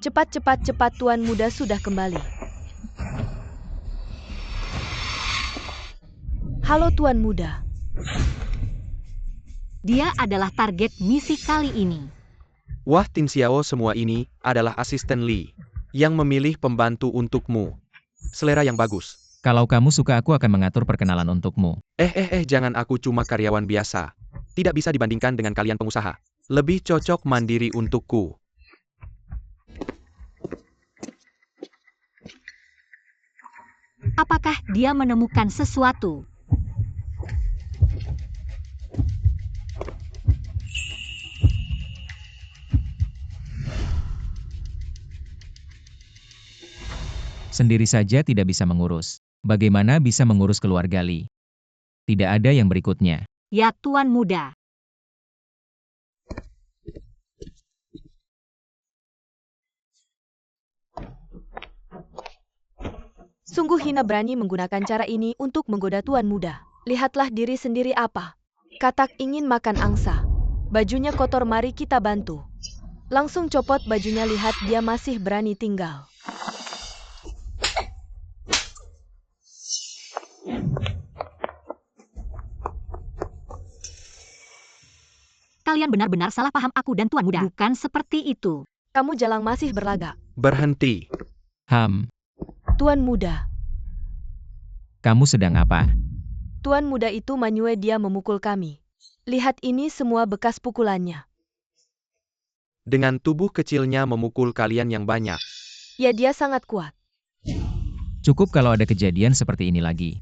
Cepat, Tuan Muda sudah kembali. Halo Tuan Muda. Dia adalah target misi kali ini. Wah Tin Xiao, semua ini adalah asisten Li yang memilih pembantu untukmu. Selera yang bagus. Kalau kamu suka, aku akan mengatur perkenalan untukmu. Jangan, aku cuma karyawan biasa. Tidak bisa dibandingkan dengan kalian pengusaha. Lebih cocok mandiri untukku. Apakah dia menemukan sesuatu? Sendiri saja tidak bisa mengurus. Bagaimana bisa mengurus keluarga Li? Tidak ada yang berikutnya. Ya Tuan Muda. Sungguh hina berani menggunakan cara ini untuk menggoda Tuan Muda. Lihatlah diri sendiri apa. Katak ingin makan angsa. Bajunya kotor, mari kita bantu. Langsung copot bajunya, lihat dia masih berani tinggal. Kalian benar-benar salah paham aku dan Tuan Muda. Bukan seperti itu. Kamu jalang masih berlagak. Berhenti. Tuan Muda. Kamu sedang apa? Tuan Muda itu menyuai, dia memukul kami. Lihat ini semua bekas pukulannya. Dengan tubuh kecilnya memukul kalian yang banyak. Ya, dia sangat kuat. Cukup kalau ada kejadian seperti ini lagi.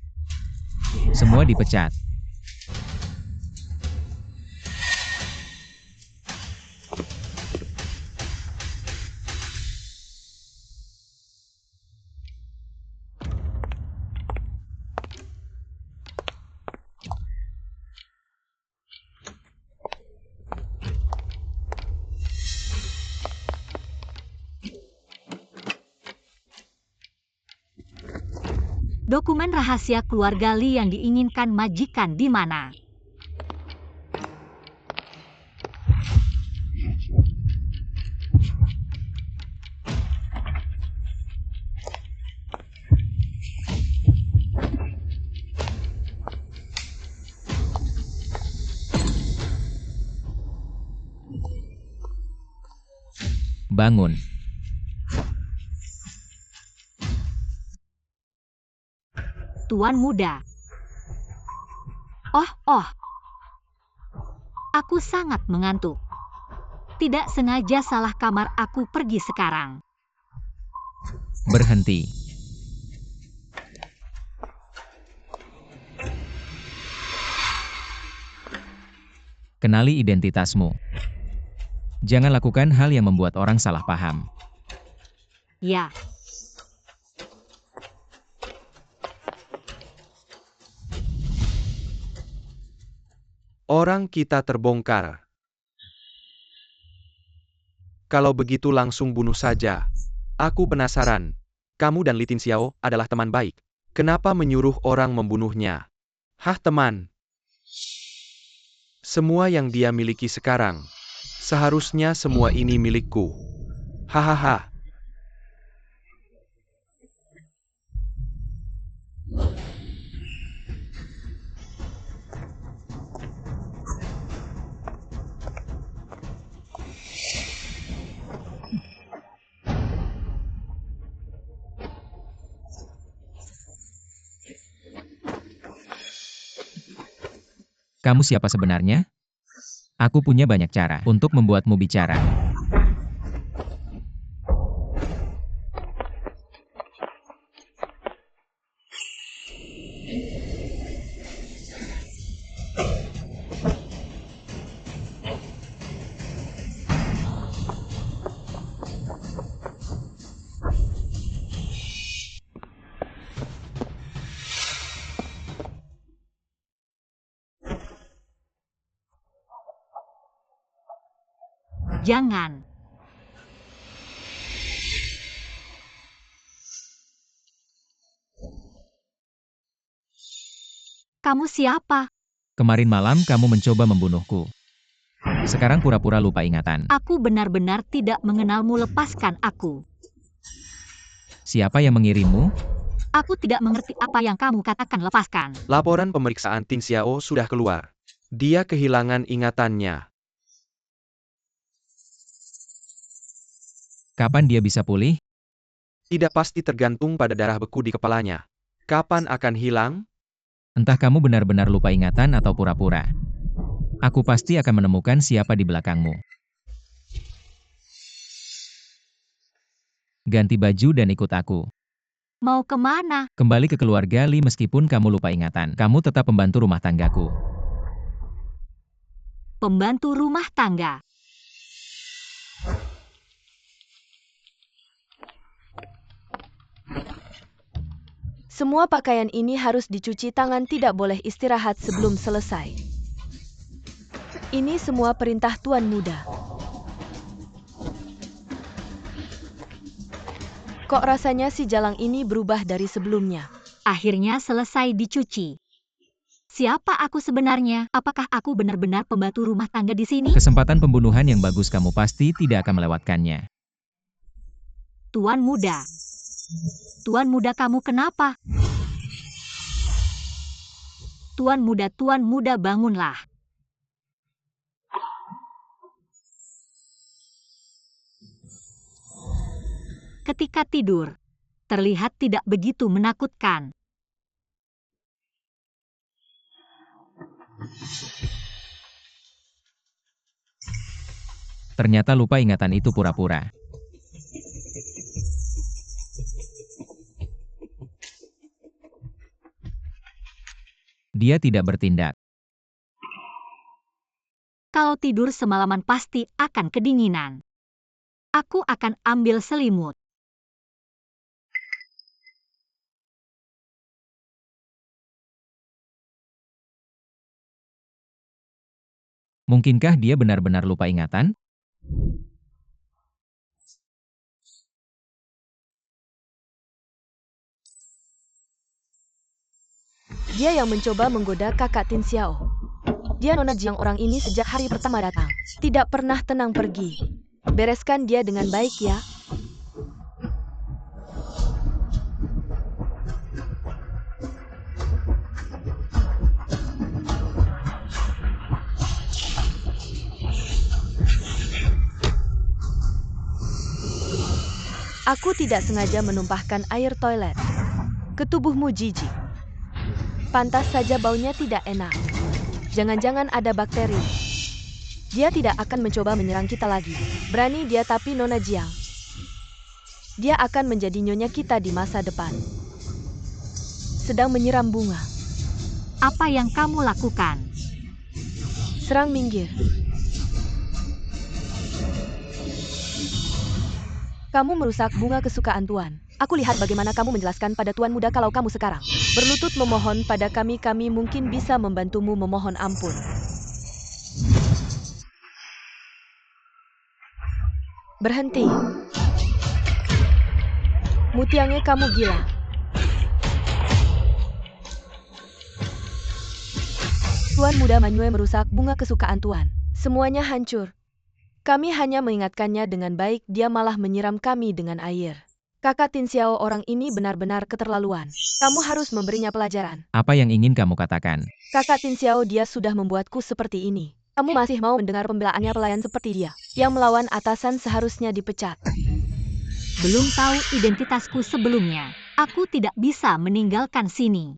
Semua dipecat. Dokumen rahasia keluarga Li yang diinginkan majikan di mana? Bangun. Tuan Muda. Oh. Aku sangat mengantuk. Tidak sengaja salah kamar, aku pergi sekarang. Berhenti. Kenali identitasmu. Jangan lakukan hal yang membuat orang salah paham. Ya. Orang kita terbongkar. Kalau begitu langsung bunuh saja. Aku penasaran. Kamu dan Li Tin Xiao adalah teman baik. Kenapa menyuruh orang membunuhnya? Hah, teman? Semua yang dia miliki sekarang. Seharusnya semua ini milikku. Hahaha. Kamu siapa sebenarnya? Aku punya banyak cara untuk membuatmu bicara. Jangan. Kamu siapa? Kemarin malam kamu mencoba membunuhku. Sekarang pura-pura lupa ingatan. Aku benar-benar tidak mengenalmu, lepaskan aku. Siapa yang mengirimmu? Aku tidak mengerti apa yang kamu katakan, lepaskan. Laporan pemeriksaan Tin Xiao sudah keluar. Dia kehilangan ingatannya. Kapan dia bisa pulih? Tidak pasti, tergantung pada darah beku di kepalanya. Kapan akan hilang? Entah kamu benar-benar lupa ingatan atau pura-pura. Aku pasti akan menemukan siapa di belakangmu. Ganti baju dan ikut aku. Mau kemana? Kembali ke keluarga Li meskipun kamu lupa ingatan. Kamu tetap pembantu rumah tanggaku. Pembantu rumah tangga. Semua pakaian ini harus dicuci tangan, tidak boleh istirahat sebelum selesai. Ini semua perintah Tuan Muda. Kok rasanya si jalang ini berubah dari sebelumnya? Akhirnya selesai dicuci. Siapa aku sebenarnya? Apakah aku benar-benar pembantu rumah tangga di sini? Kesempatan pembunuhan yang bagus, kamu pasti tidak akan melewatkannya. Tuan Muda. Tuan Muda, kamu kenapa? Tuan Muda, bangunlah. Ketika tidur, terlihat tidak begitu menakutkan. Ternyata lupa ingatan itu pura-pura. Dia tidak bertindak. Kalau tidur semalaman pasti akan kedinginan. Aku akan ambil selimut. Mungkinkah dia benar-benar lupa ingatan? Dia yang mencoba menggoda kakak Tin Xiao. Dia Nona Jiang orang ini sejak hari pertama datang. Tidak pernah tenang pergi. Bereskan dia dengan baik ya. Aku tidak sengaja menumpahkan air toilet ke tubuhmu, jijik. Pantas saja baunya tidak enak. Jangan-jangan ada bakteri. Dia tidak akan mencoba menyerang kita lagi. Berani dia, tapi Nona Jiang. Dia akan menjadi nyonya kita di masa depan. Sedang menyiram bunga. Apa yang kamu lakukan? Serang minggir. Kamu merusak bunga kesukaan Tuan. Aku lihat bagaimana kamu menjelaskan pada Tuan Muda kalau kamu sekarang berlutut memohon pada kami mungkin bisa membantumu memohon ampun. Berhenti. Mutiange, kamu gila. Tuan Muda Manyue merusak bunga kesukaan Tuan. Semuanya hancur. Kami hanya mengingatkannya dengan baik, dia malah menyiram kami dengan air. Kakak Tin Xiao orang ini benar-benar keterlaluan. Kamu harus memberinya pelajaran. Apa yang ingin kamu katakan? Kakak Tin Xiao, dia sudah membuatku seperti ini. Kamu masih mau mendengar pembelaannya pelayan seperti dia, yang melawan atasan seharusnya dipecat. Belum tahu identitasku sebelumnya. Aku tidak bisa meninggalkan sini.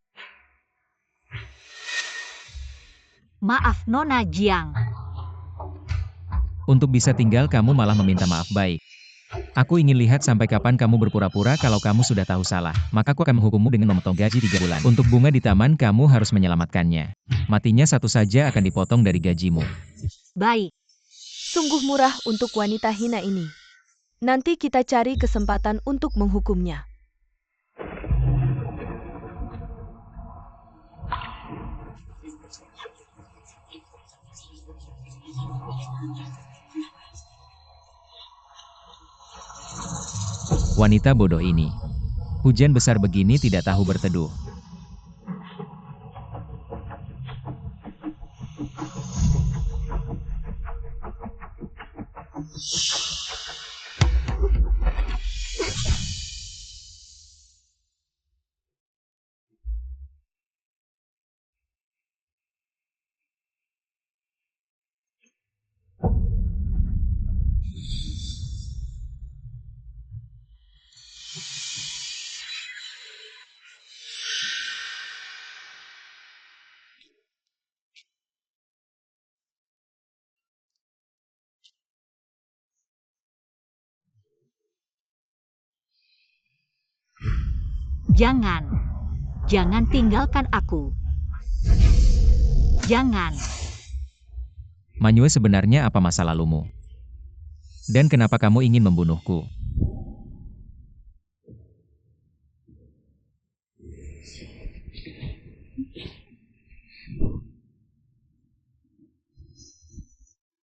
Maaf Nona Jiang. Untuk bisa tinggal kamu malah meminta maaf, baik. Aku ingin lihat sampai kapan kamu berpura-pura. Kalau kamu sudah tahu salah, maka aku akan menghukummu dengan memotong gaji 3 bulan. Untuk bunga di taman, kamu harus menyelamatkannya. Matinya satu saja akan dipotong dari gajimu. Baik. Sungguh murah untuk wanita hina ini. Nanti kita cari kesempatan untuk menghukumnya. Wanita bodoh ini. Hujan besar begini tidak tahu berteduh. Jangan. Jangan tinggalkan aku. Jangan. Manyue, sebenarnya apa masa lalumu? Dan kenapa kamu ingin membunuhku?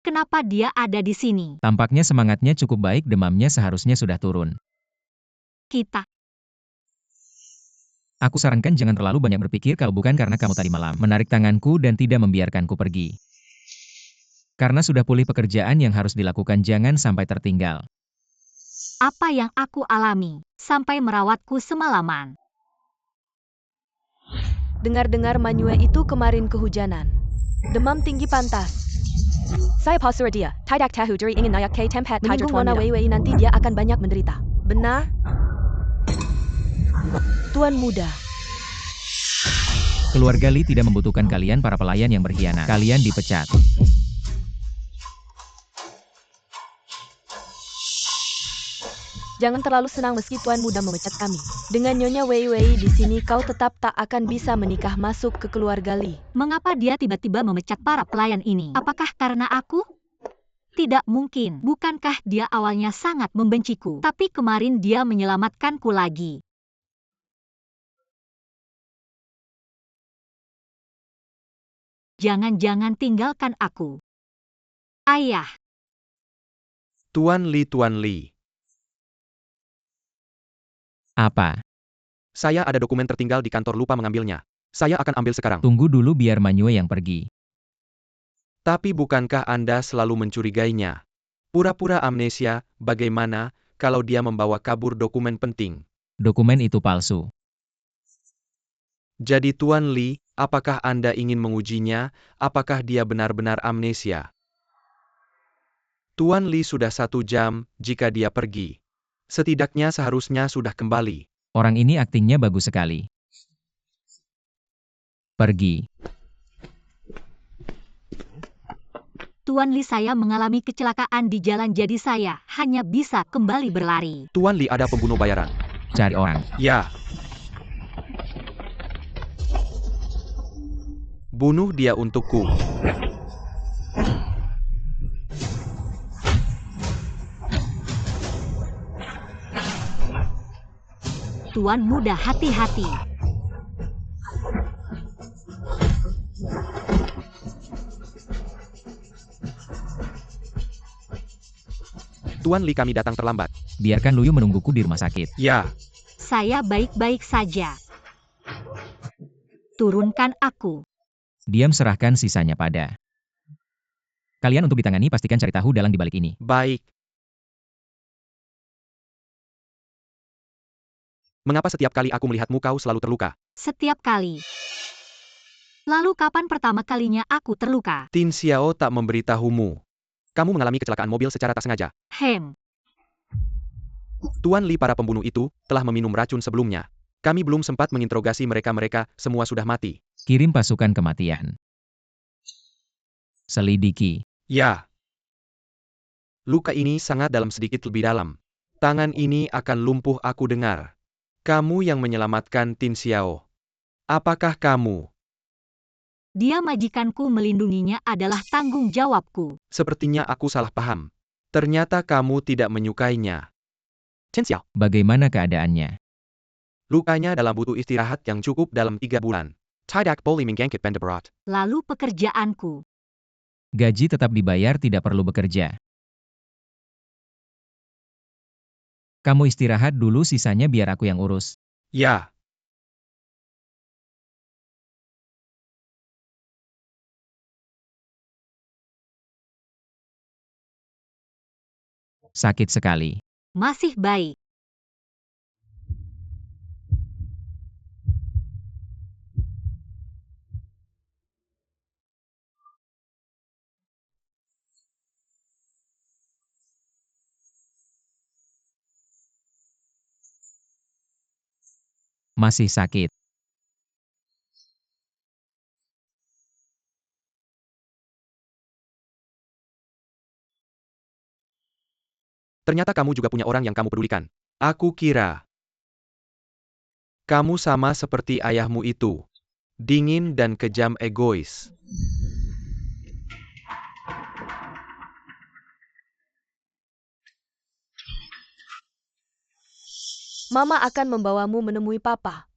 Kenapa dia ada di sini? Tampaknya semangatnya cukup baik, demamnya seharusnya sudah turun. Kita. Aku sarankan jangan terlalu banyak berpikir kalau bukan karena kamu tadi malam menarik tanganku dan tidak membiarkanku pergi. Karena sudah pulih pekerjaan yang harus dilakukan, jangan sampai tertinggal. Apa yang aku alami sampai merawatku semalaman? Dengar-dengar Manyue itu kemarin kehujanan. Demam tinggi pantas. Saya pausur dia. Tidak tahu diri ingin naik ke tempat tidur Tuan Muda. Wei nanti dia akan banyak menderita. Benar? Tuan Muda. Keluarga Li tidak membutuhkan kalian para pelayan yang berkhianat. Kalian dipecat. Jangan terlalu senang meski Tuan Muda memecat kami. Dengan Nyonya Wei Wei di sini kau tetap tak akan bisa menikah masuk ke keluarga Li. Mengapa dia tiba-tiba memecat para pelayan ini? Apakah karena aku? Tidak mungkin. Bukankah dia awalnya sangat membenciku? Tapi kemarin dia menyelamatkanku lagi. Jangan-jangan tinggalkan aku. Ayah. Tuan Li. Apa? Saya ada dokumen tertinggal di kantor, lupa mengambilnya. Saya akan ambil sekarang. Tunggu dulu biar Manyue yang pergi. Tapi bukankah Anda selalu mencurigainya? Pura-pura amnesia, bagaimana kalau dia membawa kabur dokumen penting? Dokumen itu palsu. Jadi Tuan Li, apakah Anda ingin mengujinya? Apakah dia benar-benar amnesia? Tuan Li sudah 1 jam, jika dia pergi. Setidaknya seharusnya sudah kembali. Orang ini aktingnya bagus sekali. Pergi. Tuan Li, saya mengalami kecelakaan di jalan, jadi saya hanya bisa kembali berlari. Tuan Li ada pembunuh bayaran. Cari orang. Ya. Bunuh dia untukku. Tuan Muda, hati-hati. Tuan Li, kami datang terlambat. Biarkan Luyu menungguku di rumah sakit. Ya. Saya baik-baik saja. Turunkan aku. Diam, serahkan sisanya pada kalian untuk ditangani. Pastikan cari tahu dalang di balik ini. Baik. Mengapa setiap kali aku melihatmu kau selalu terluka? Setiap kali. Lalu kapan pertama kalinya aku terluka? Tin Xiao tak memberitahumu. Kamu mengalami kecelakaan mobil secara tak sengaja. Tuan Li, para pembunuh itu telah meminum racun sebelumnya. Kami belum sempat menginterogasi mereka, semua sudah mati. Kirim pasukan kematian. Selidiki. Ya. Luka ini sangat dalam, sedikit lebih dalam. Tangan ini akan lumpuh, aku dengar. Kamu yang menyelamatkan Tin Xiao. Apakah kamu? Dia majikanku, melindunginya adalah tanggung jawabku. Sepertinya aku salah paham. Ternyata kamu tidak menyukainya. Chen Xiao. Bagaimana keadaannya? Lukanya dalam, butuh istirahat yang cukup dalam 3 bulan. Tidak boleh menggangkit pendeberat. Lalu pekerjaanku. Gaji tetap dibayar, tidak perlu bekerja. Kamu istirahat dulu, sisanya biar aku yang urus. Ya. Sakit sekali. Masih baik. Masih sakit. Ternyata kamu juga punya orang yang kamu pedulikan. Aku kira kamu sama seperti ayahmu itu. Dingin dan kejam egois. Mama akan membawamu menemui papa.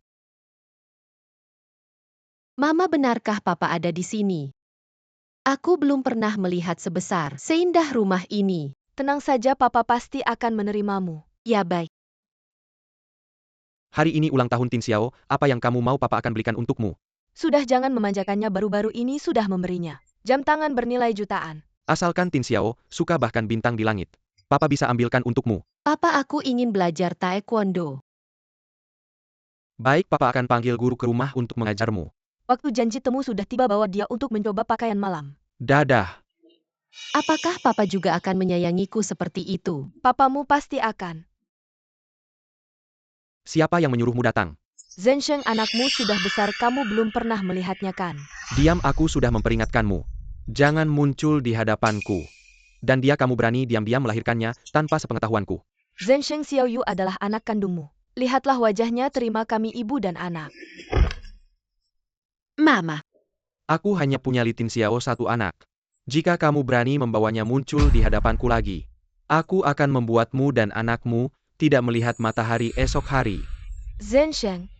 Mama, benarkah papa ada di sini? Aku belum pernah melihat sebesar, seindah rumah ini. Tenang saja, papa pasti akan menerimamu. Ya baik. Hari ini ulang tahun Tin Xiao, apa yang kamu mau papa akan belikan untukmu. Sudah, jangan memanjakannya, baru-baru ini sudah memberinya jam tangan bernilai jutaan. Asalkan Tin Xiao suka bahkan bintang di langit. Papa bisa ambilkan untukmu. Papa, aku ingin belajar taekwondo. Baik, papa akan panggil guru ke rumah untuk mengajarmu. Waktu janji temu sudah tiba, bawa dia untuk mencoba pakaian malam. Dadah. Apakah papa juga akan menyayangiku seperti itu? Papamu pasti akan. Siapa yang menyuruhmu datang? Zhensheng, anakmu sudah besar, kamu belum pernah melihatnya kan? Diam, aku sudah memperingatkanmu. Jangan muncul di hadapanku. Dan dia kamu berani diam-diam melahirkannya tanpa sepengetahuanku. Zhensheng Xiaoyu adalah anak kandungmu. Lihatlah wajahnya, terima kami ibu dan anak. Mama, Aku hanya punya Li Tin Xiao satu anak. Jika kamu berani membawanya muncul di hadapanku lagi, aku akan membuatmu dan anakmu tidak melihat matahari esok hari. Zhensheng,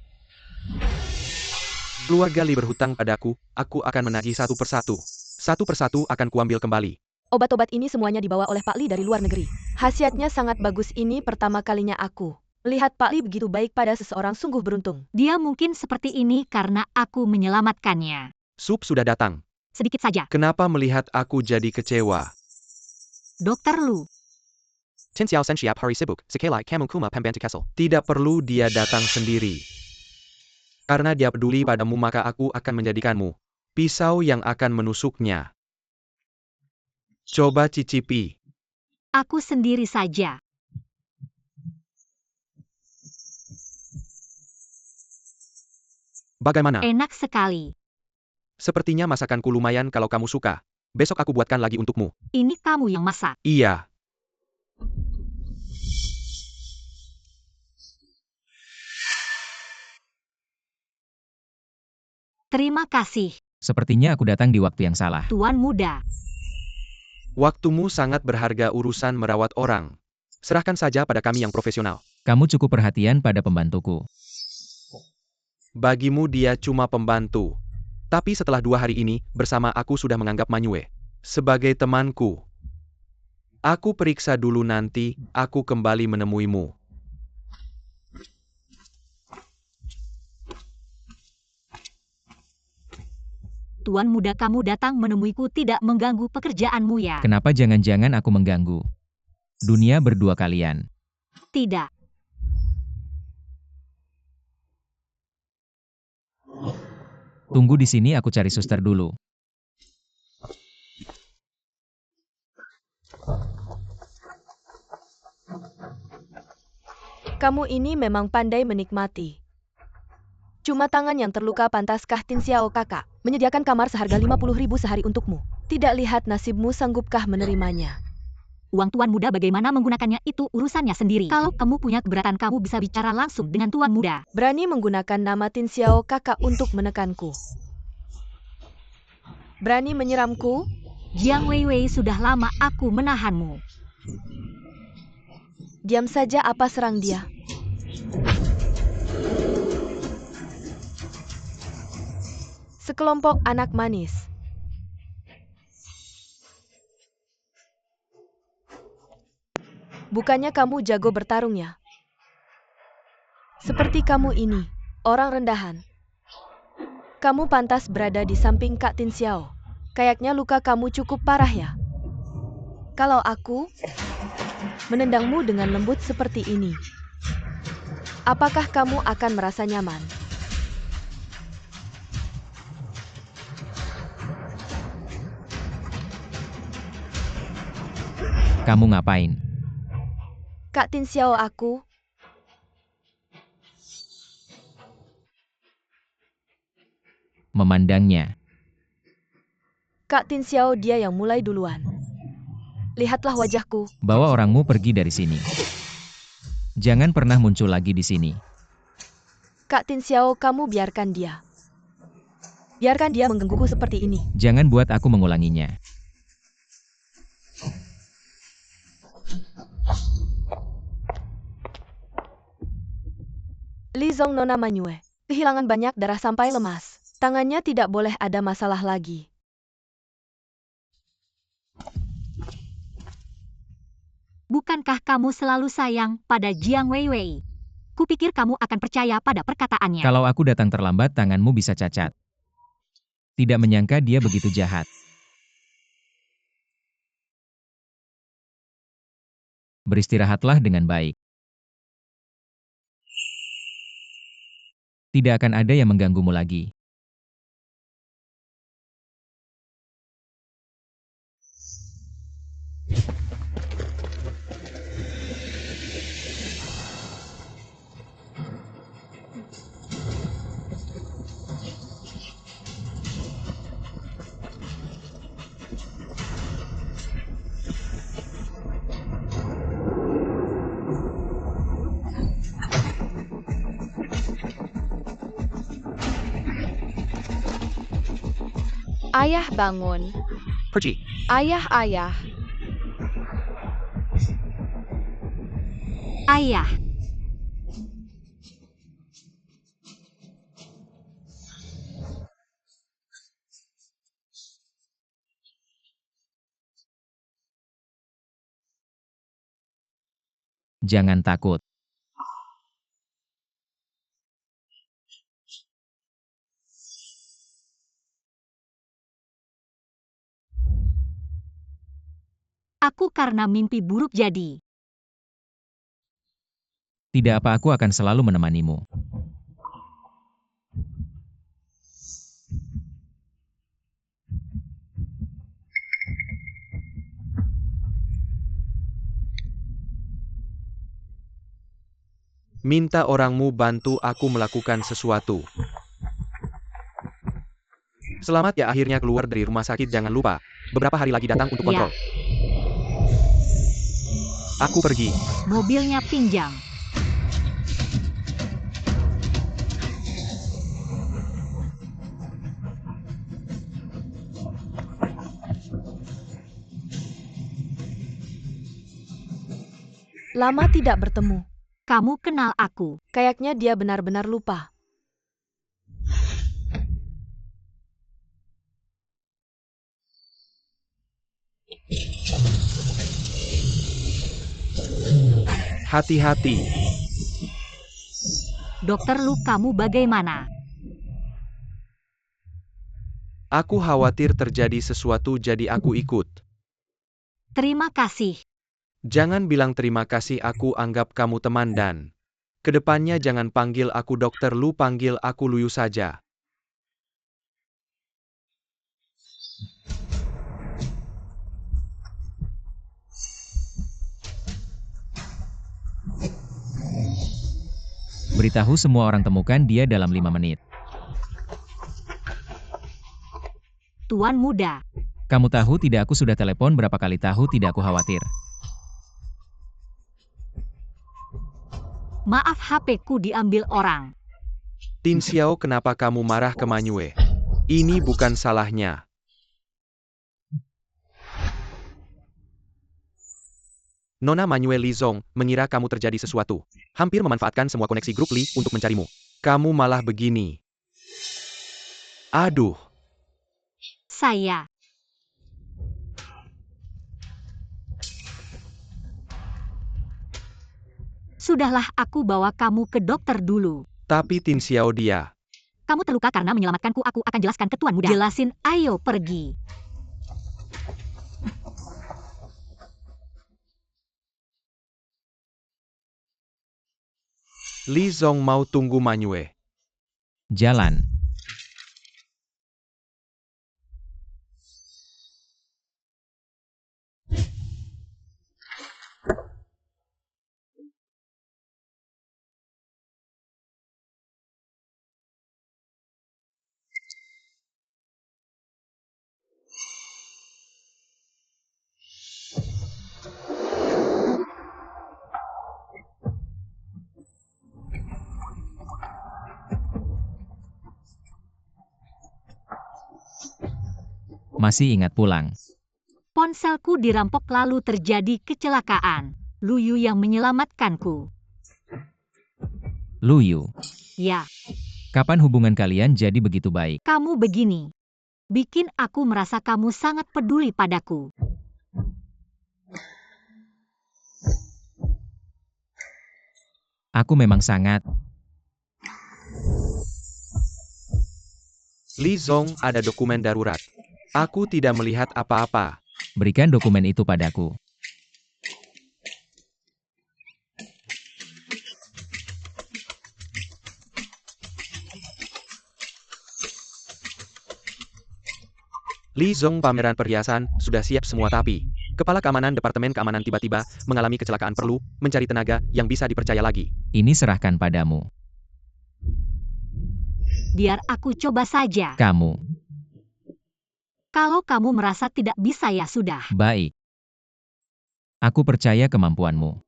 Keluarga Li berhutang padaku, aku akan menagih satu persatu. Satu persatu akan kuambil kembali. obat-obat ini semuanya dibawa oleh Pak Li dari luar negeri. Khasiatnya sangat bagus, ini pertama kalinya aku melihat Pak Li begitu baik pada seseorang, sungguh beruntung. Dia mungkin seperti ini karena aku menyelamatkannya. Sup sudah datang. Sedikit saja. Kenapa melihat aku jadi kecewa? Dokter Lu, Tin Xiao Sen Siap Hari Sibuk, Sekelai Kamu Kuma Pembantu Kessel. Tidak perlu dia datang sendiri. Karena dia peduli padamu, maka aku akan menjadikanmu pisau yang akan menusuknya. Coba cicipi. aku sendiri saja. Bagaimana? Enak sekali. Sepertinya masakanku lumayan, kalau kamu suka. Besok aku buatkan lagi untukmu. Ini kamu yang masak. Iya. Terima kasih, Sepertinya aku datang di waktu yang salah. Tuan Muda. Waktumu sangat berharga, urusan merawat orang. Serahkan saja pada kami yang profesional. Kamu cukup perhatian pada pembantuku. Bagimu dia cuma pembantu. Tapi setelah 2 hari ini, bersama aku sudah menganggap Manyue sebagai temanku. Aku periksa dulu, nanti aku kembali menemuimu. Tuan Muda, kamu datang menemuiku tidak mengganggu pekerjaanmu ya? Kenapa jangan-jangan aku mengganggu? Dunia berdua kalian. Tidak. Tunggu di sini, aku cari suster dulu. Kamu ini memang pandai menikmati. Cuma tangan yang terluka, pantaskah Tin Xiao kakak menyediakan kamar seharga 50.000 sehari untukmu? Tidak lihat nasibmu, sanggupkah menerimanya? Uang Tuan Muda bagaimana menggunakannya itu urusannya sendiri. Kalau kamu punya keberatan, kamu bisa bicara langsung dengan Tuan Muda. Berani menggunakan nama Tin Xiao kakak untuk menekanku? Berani menyeramku? Jiang Weiwei, sudah lama aku menahanmu. Diam saja, apa serang dia? Sekelompok anak manis. Bukannya kamu jago bertarung ya? Seperti kamu ini, orang rendahan. Kamu pantas berada di samping Kak Tin Xiao. Kayaknya luka kamu cukup parah ya? Kalau aku, menendangmu dengan lembut seperti ini. Apakah kamu akan merasa nyaman? Kamu ngapain? Kak Tin Xiao, aku Memandangnya. Kak Tin Xiao, dia yang mulai duluan. Lihatlah wajahku. Bawa orangmu pergi dari sini. Jangan pernah muncul lagi di sini. Kak Tin Xiao, kamu biarkan dia. Biarkan dia menggangguku seperti ini. Jangan buat aku mengulanginya. Li Zong, Nona Manyue kehilangan banyak darah sampai lemas. Tangannya tidak boleh ada masalah lagi. Bukankah kamu selalu sayang pada Jiang Weiwei? Kupikir kamu akan percaya pada perkataannya. Kalau aku datang terlambat, tanganmu bisa cacat. Tidak menyangka dia begitu jahat. Beristirahatlah dengan baik. Tidak akan ada yang mengganggumu lagi. Ayah, bangun. Pergi. Ayah. Ayah, Jangan takut. aku karena mimpi buruk jadi. Tidak apa, aku akan selalu menemanimu. Minta orangmu bantu aku melakukan sesuatu. Selamat ya, akhirnya keluar dari rumah sakit. Jangan lupa, beberapa hari lagi datang untuk Ya. kontrol. Aku pergi. Mobilnya pinjam. Lama tidak bertemu. Kamu kenal aku. Kayaknya dia benar-benar lupa. Hati-hati. Dokter Lu, kamu bagaimana? Aku khawatir terjadi sesuatu, jadi aku ikut. Terima kasih. Jangan bilang terima kasih, aku anggap kamu teman dan kedepannya jangan panggil aku Dokter Lu, panggil aku Luyu saja. Beritahu semua orang, temukan dia dalam 5 menit. Tuan muda. Kamu tahu tidak, aku sudah telepon berapa kali, tahu tidak, aku khawatir. Maaf, HP-ku diambil orang. Tin Xiao, kenapa kamu marah ke Manyue? Ini bukan salahnya. Nona Manyue, Li Zong mengira kamu terjadi sesuatu. Hampir memanfaatkan semua koneksi grup Li untuk mencarimu. Kamu malah begini. Aduh. Saya. Sudahlah, aku bawa kamu ke dokter dulu. Tapi Tin Xiao, dia. Kamu terluka karena menyelamatkanku, aku akan jelaskan ke Tuan Muda. Jelasin, ayo pergi. Li Zong mau tunggu Manyue. Jalan. Masih ingat pulang. Ponselku dirampok lalu terjadi kecelakaan. Luyu yang menyelamatkanku. Luyu, Ya, kapan hubungan kalian jadi begitu baik? kamu begini. Bikin aku merasa kamu sangat peduli padaku. Aku memang sangat. Li Zong, ada dokumen darurat. Aku tidak melihat apa-apa. Berikan dokumen itu padaku. Li Zong, pameran perhiasan sudah siap semua, tapi Kepala Keamanan Departemen Keamanan tiba-tiba mengalami kecelakaan, perlu mencari tenaga yang bisa dipercaya lagi. Ini serahkan padamu. Biar aku coba saja. Kamu. Kalau kamu merasa tidak bisa ya sudah. Baik. Aku percaya kemampuanmu.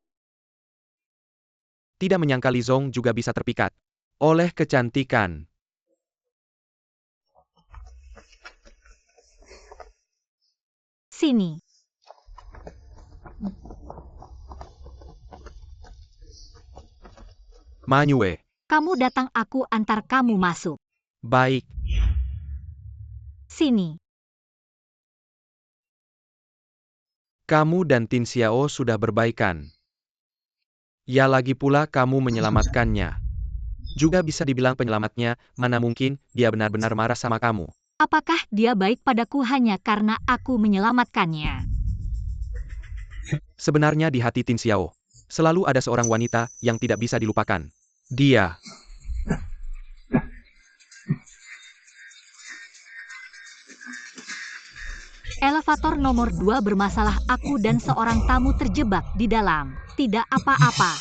Tidak menyangka Li Zong juga bisa terpikat oleh kecantikan. Sini. Manyue. Kamu datang, aku antar kamu masuk. Baik. Sini. Kamu dan Tin Xiao sudah berbaikan. Ya, lagi pula kamu menyelamatkannya. Juga bisa dibilang penyelamatnya, mana mungkin dia benar-benar marah sama kamu. Apakah dia baik padaku hanya karena aku menyelamatkannya? Sebenarnya di hati Tin Xiao, selalu ada seorang wanita yang tidak bisa dilupakan. Dia. Elevator nomor 2 bermasalah, aku dan seorang tamu terjebak di dalam. Tidak apa-apa.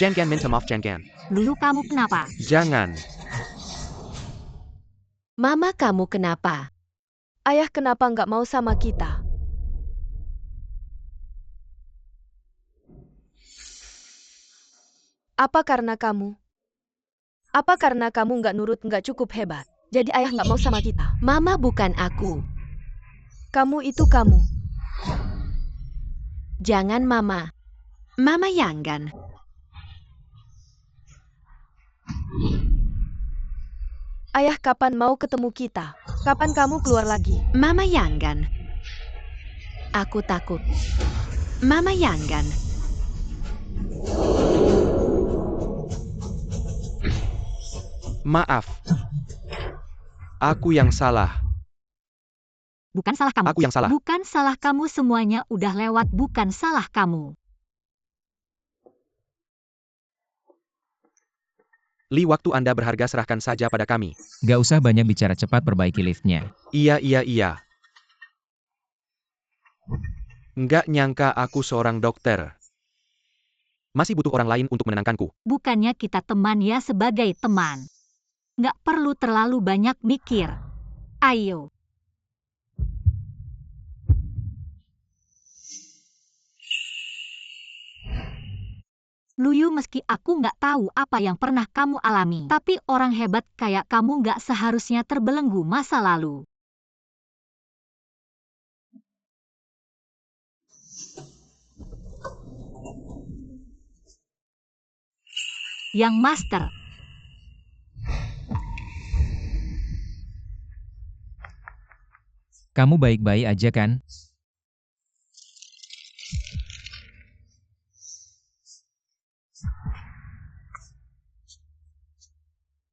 Jangan minta maaf, jangan. Lulu, kamu kenapa? Jangan. Mama, kamu kenapa? Ayah kenapa nggak mau sama kita? Apa karena kamu? Apa karena kamu nggak nurut, nggak cukup hebat? Jadi ayah nggak mau sama kita. Mama, bukan aku. Kamu itu kamu. Jangan, Mama. Mama jangan. Ayah kapan mau ketemu kita? Kapan kamu keluar lagi? Mama jangan. Aku takut. Mama jangan. Maaf. Aku yang salah. Bukan salah kamu. Aku yang salah. Bukan salah kamu, semuanya udah lewat, bukan salah kamu. Li, waktu Anda berharga, serahkan saja pada kami. Gak usah banyak bicara, cepat perbaiki liftnya. Iya. Nggak nyangka aku seorang dokter. Masih butuh orang lain untuk menenangkanku. Bukannya kita teman ya, sebagai teman. Nggak perlu terlalu banyak mikir. Ayo. Luyu, meski aku nggak tahu apa yang pernah kamu alami, tapi orang hebat kayak kamu nggak seharusnya terbelenggu masa lalu. Yang Master. Kamu baik-baik aja kan?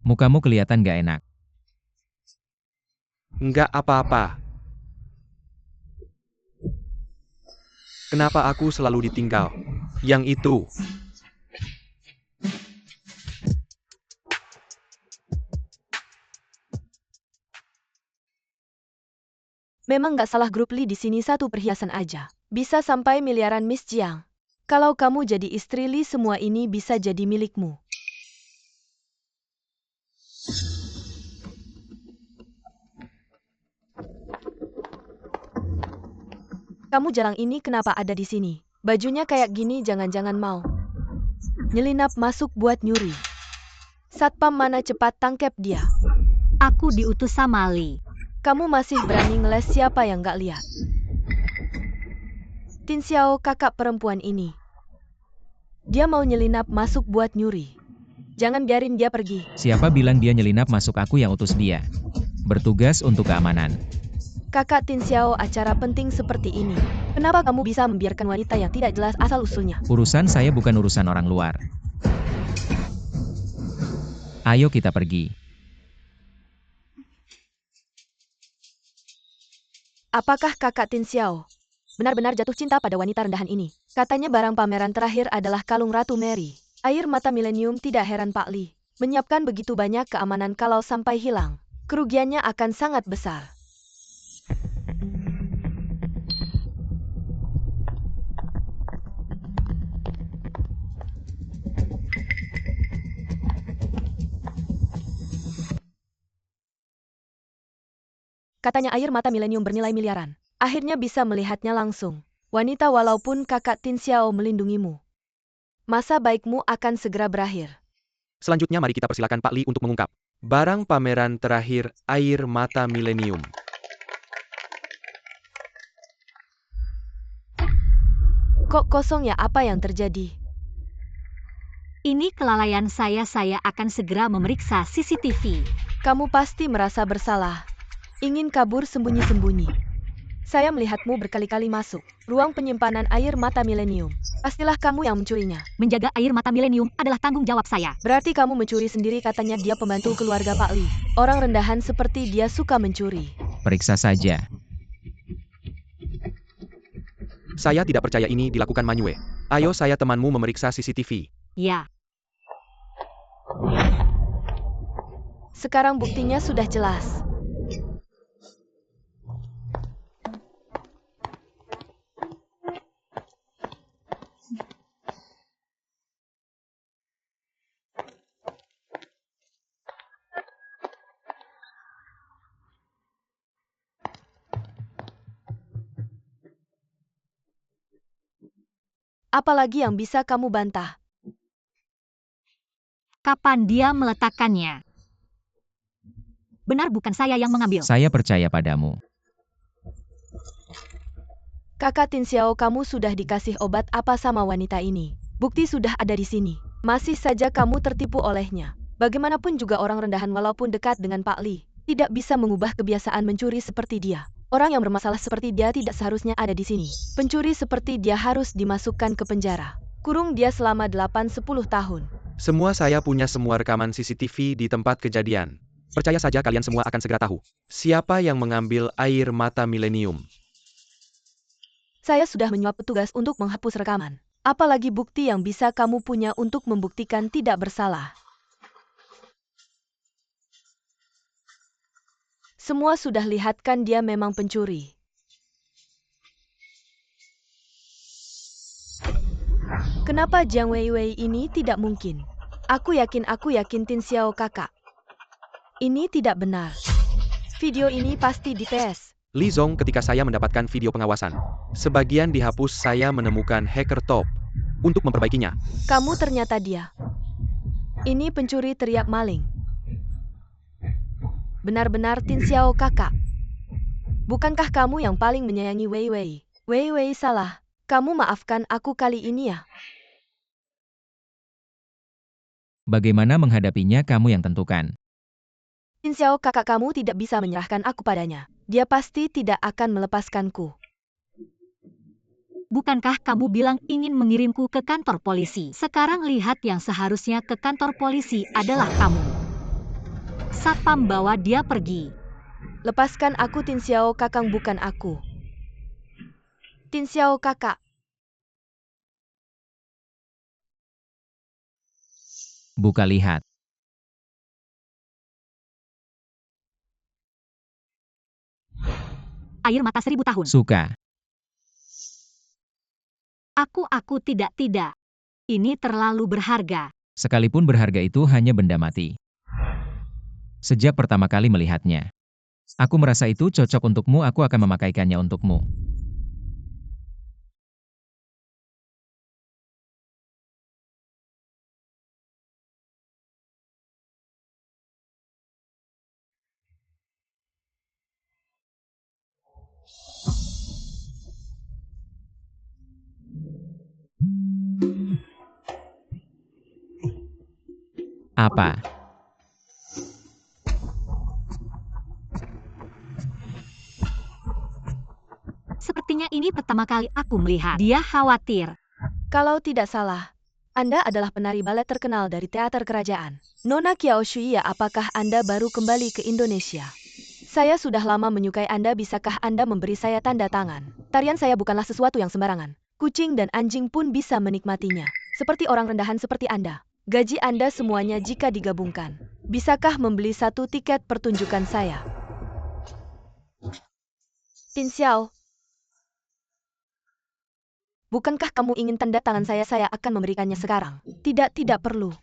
Mukamu kelihatan gak enak. Nggak apa-apa. Kenapa aku selalu ditinggal? Yang itu. Memang gak salah grup Li di sini satu perhiasan aja. Bisa sampai miliaran Miss Jiang. Kalau kamu jadi istri Li, semua ini bisa jadi milikmu. Kamu jarang ini kenapa ada di sini? Bajunya kayak gini jangan-jangan mau nyelinap masuk buat nyuri. Satpam mana cepat tangkep dia. Aku diutus sama Li. Kamu masih berani ngeles siapa yang gak lihat? Tin Xiao, kakak perempuan ini. Dia mau nyelinap masuk buat nyuri. Jangan biarin dia pergi. Siapa bilang dia nyelinap masuk, aku yang utus dia. Bertugas untuk keamanan. Kakak Tin Xiao, acara penting seperti ini. Kenapa kamu bisa membiarkan wanita yang tidak jelas asal-usulnya? Urusan saya bukan urusan orang luar. Ayo kita pergi. Apakah kakak Tin Xiao benar-benar jatuh cinta pada wanita rendahan ini? Katanya barang pameran terakhir adalah kalung Ratu Mary. Air mata milenium, tidak heran Pak Li menyiapkan begitu banyak keamanan. Kalau sampai hilang, kerugiannya akan sangat besar. Katanya air mata milenium bernilai miliaran. Akhirnya bisa melihatnya langsung. Wanita, walaupun kakak Tin Xiao melindungimu, masa baikmu akan segera berakhir. Selanjutnya mari kita persilakan Pak Li untuk mengungkap barang pameran terakhir air mata milenium. Kok kosong ya, apa yang terjadi? Ini kelalaian saya akan segera memeriksa CCTV. Kamu pasti merasa bersalah. Ingin kabur sembunyi-sembunyi. Saya melihatmu berkali-kali masuk ruang penyimpanan air mata milenium. Pastilah kamu yang mencurinya. Menjaga air mata milenium adalah tanggung jawab saya. Berarti kamu mencuri sendiri. Katanya dia pembantu keluarga Pak Li. Orang rendahan seperti dia suka mencuri. Periksa saja. Saya tidak percaya ini dilakukan Manyue. Ayo, saya temanmu memeriksa CCTV. Ya. Sekarang buktinya sudah jelas. Apalagi yang bisa kamu bantah? Kapan dia meletakkannya? Benar bukan saya yang mengambil. Saya percaya padamu. Kakak Tin Xiao, kamu sudah dikasih obat apa sama wanita ini? Bukti sudah ada di sini. Masih saja kamu tertipu olehnya. Bagaimanapun juga orang rendahan walaupun dekat dengan Pak Li tidak bisa mengubah kebiasaan mencuri seperti dia. Orang yang bermasalah seperti dia tidak seharusnya ada di sini. Pencuri seperti dia harus dimasukkan ke penjara. Kurung dia selama 8-10 tahun. Semua saya punya semua rekaman CCTV di tempat kejadian. Percaya saja kalian semua akan segera tahu siapa yang mengambil air mata milenium. Saya sudah menyuap petugas untuk menghapus rekaman. Apalagi bukti yang bisa kamu punya untuk membuktikan tidak bersalah? Semua sudah lihat kan dia memang pencuri. Kenapa Jiang Weiwei ini tidak mungkin? Aku yakin Tin Xiao kakak. Ini tidak benar. Video ini pasti dites. Li Zong, ketika saya mendapatkan video pengawasan, sebagian dihapus. Saya menemukan hacker top untuk memperbaikinya. Kamu ternyata dia. Ini pencuri, teriak maling. Benar-benar Tin Xiao kakak. Bukankah kamu yang paling menyayangi Weiwei? Weiwei salah. Kamu maafkan aku kali ini ya. Bagaimana menghadapinya kamu yang tentukan. Tin Xiao kakak, kamu tidak bisa menyerahkan aku padanya. Dia pasti tidak akan melepaskanku. Bukankah kamu bilang ingin mengirimku ke kantor polisi? Sekarang lihat, yang seharusnya ke kantor polisi adalah kamu. Satpam bawa dia pergi. Lepaskan aku Tin Xiao kakang, bukan aku. Tin Xiao kakak. Buka lihat. Air mata 1000 tahun. Suka. Aku tidak. Ini terlalu berharga. Sekalipun berharga itu hanya benda mati. Sejak pertama kali melihatnya, aku merasa itu cocok untukmu, aku akan memakaikannya untukmu. Apa? Sepertinya ini pertama kali aku melihat. Dia khawatir. Kalau tidak salah, Anda adalah penari balet terkenal dari teater kerajaan. Nona Qiao Shui, ya, apakah Anda baru kembali ke Indonesia? Saya sudah lama menyukai Anda, bisakah Anda memberi saya tanda tangan? Tarian saya bukanlah sesuatu yang sembarangan. Kucing dan anjing pun bisa menikmatinya. Seperti orang rendahan seperti Anda. Gaji Anda semuanya jika digabungkan. Bisakah membeli satu tiket pertunjukan saya? Tin Xiao, bukankah kamu ingin tanda tangan saya? Saya akan memberikannya sekarang. Tidak perlu.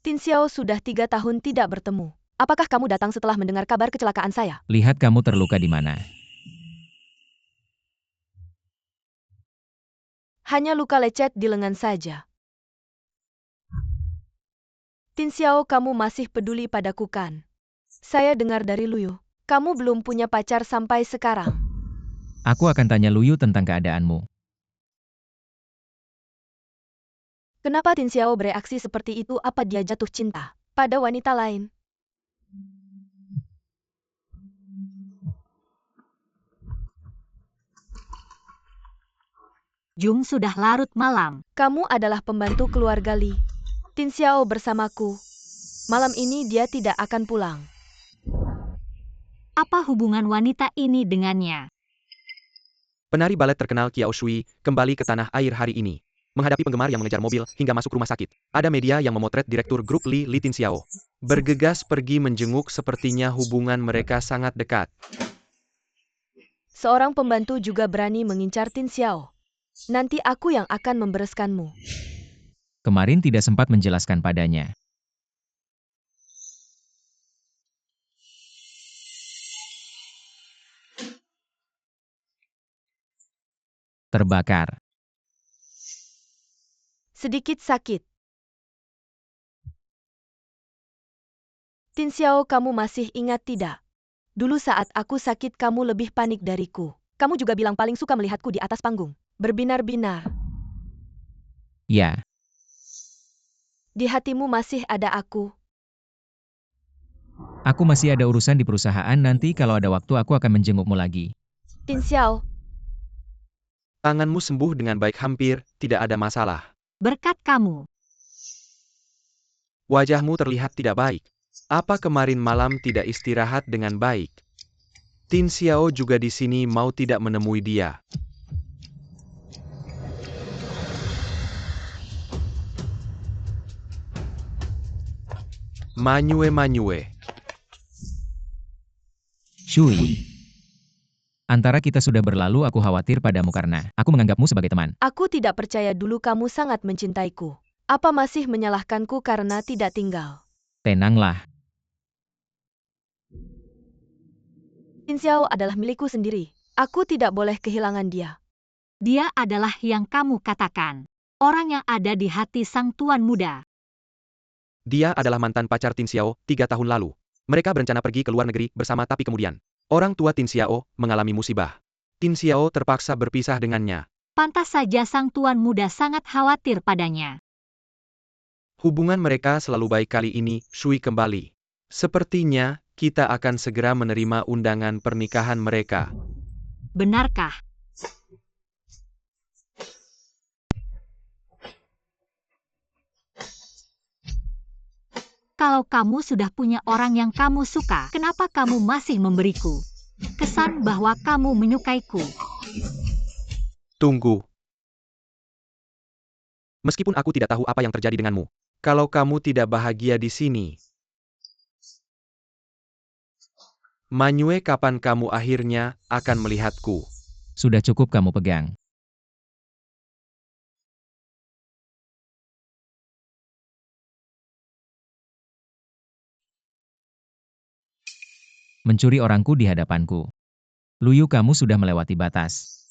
Tin Xiao sudah 3 tahun tidak bertemu. Apakah kamu datang setelah mendengar kabar kecelakaan saya? Lihat kamu terluka di mana. Hanya luka lecet di lengan saja. Tin Xiao, kamu masih peduli padaku kan? Saya dengar dari Luyu, kamu belum punya pacar sampai sekarang. Aku akan tanya Luyu tentang keadaanmu. Kenapa Tin Xiao bereaksi seperti itu? Apa dia jatuh cinta pada wanita lain? Jung, sudah larut malam. Kamu adalah pembantu keluarga Li. Tin Xiao bersamaku. Malam ini dia tidak akan pulang. Apa hubungan wanita ini dengannya? Penari balet terkenal Qiao Shui kembali ke tanah air hari ini. Menghadapi penggemar yang mengejar mobil hingga masuk rumah sakit. Ada media yang memotret direktur grup Li Tin Xiao. Bergegas pergi menjenguk, sepertinya hubungan mereka sangat dekat. Seorang pembantu juga berani mengincar Tin Xiao. Nanti aku yang akan membereskanmu. Kemarin tidak sempat menjelaskan padanya. Terbakar. Sedikit sakit. Tin Xiao, kamu masih ingat tidak? Dulu saat aku sakit kamu lebih panik dariku. Kamu juga bilang paling suka melihatku di atas panggung. Berbinar-binar. Ya, Di hatimu masih ada aku. aku masih ada urusan di perusahaan, nanti kalau ada waktu aku akan menjengukmu lagi. Tin Xiao, Tanganmu sembuh dengan baik, hampir tidak ada masalah. Berkat kamu. Wajahmu terlihat tidak baik. Apa kemarin malam tidak istirahat dengan baik? Tin Xiao juga di sini, mau tidak menemui dia. Manyue. Shui. Antara kita sudah berlalu, aku khawatir padamu karena aku menganggapmu sebagai teman. aku tidak percaya dulu kamu sangat mencintaiku. Apa masih menyalahkanku karena tidak tinggal? Tenanglah. Tin Xiao adalah milikku sendiri. Aku tidak boleh kehilangan dia. Dia adalah yang kamu katakan. Orang yang ada di hati sang tuan muda. Dia adalah mantan pacar Tin Xiao 3 tahun lalu. Mereka berencana pergi ke luar negeri bersama, tapi kemudian orang tua Tin Xiao mengalami musibah. Tin Xiao terpaksa berpisah dengannya. Pantas saja sang tuan muda sangat khawatir padanya. Hubungan mereka selalu baik, kali ini Shui kembali. Sepertinya kita akan segera menerima undangan pernikahan mereka. Benarkah? Kalau kamu sudah punya orang yang kamu suka, kenapa kamu masih memberiku kesan bahwa kamu menyukaiku? Tunggu. Meskipun aku tidak tahu apa yang terjadi denganmu, kalau kamu tidak bahagia di sini, Manyue, kapan kamu akhirnya akan melihatku? Sudah cukup kamu pegang. Mencuri orangku di hadapanku. Luyu, kamu sudah melewati batas.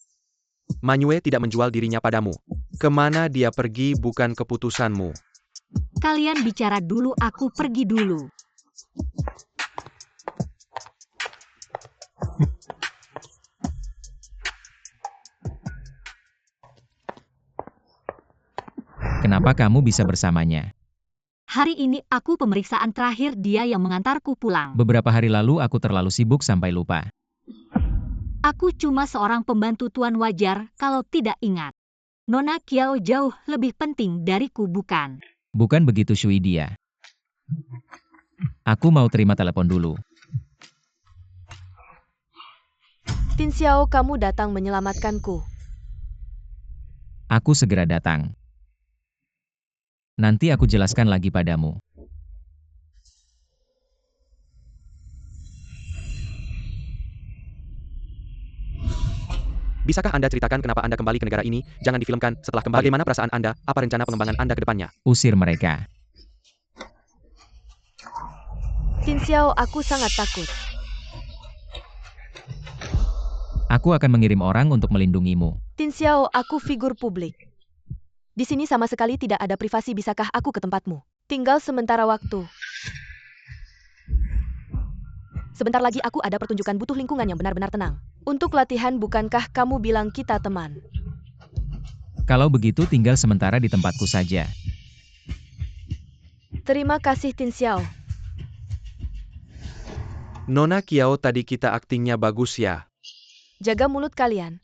Manyue tidak menjual dirinya padamu. Kemana dia pergi bukan keputusanmu. Kalian bicara dulu, aku pergi dulu. Kenapa kamu bisa bersamanya? Hari ini aku pemeriksaan terakhir, dia yang mengantarku pulang. Beberapa hari lalu aku terlalu sibuk sampai lupa. Aku cuma seorang pembantu tuan, wajar kalau tidak ingat. Nona Kiao jauh lebih penting dariku, bukan? Bukan begitu, Shui dia. Aku mau terima telepon dulu. Tin Xiao, kamu datang menyelamatkanku. Aku segera datang. Nanti aku jelaskan lagi padamu. Bisakah Anda ceritakan kenapa Anda kembali ke negara ini? Jangan difilmkan. Setelah kembali, bagaimana perasaan Anda? Apa rencana pengembangan Anda ke depannya? Usir mereka. Tin Xiao, aku sangat takut. Aku akan mengirim orang untuk melindungimu. Tin Xiao, aku figur publik. Di sini sama sekali tidak ada privasi, bisakah aku ke tempatmu? Tinggal sementara waktu. Sebentar lagi aku ada pertunjukan, butuh lingkungan yang benar-benar tenang. Untuk latihan, bukankah kamu bilang kita teman? Kalau begitu tinggal sementara di tempatku saja. Terima kasih Tin Xiao. Nona Kiao, tadi kita aktingnya bagus ya. Jaga mulut kalian.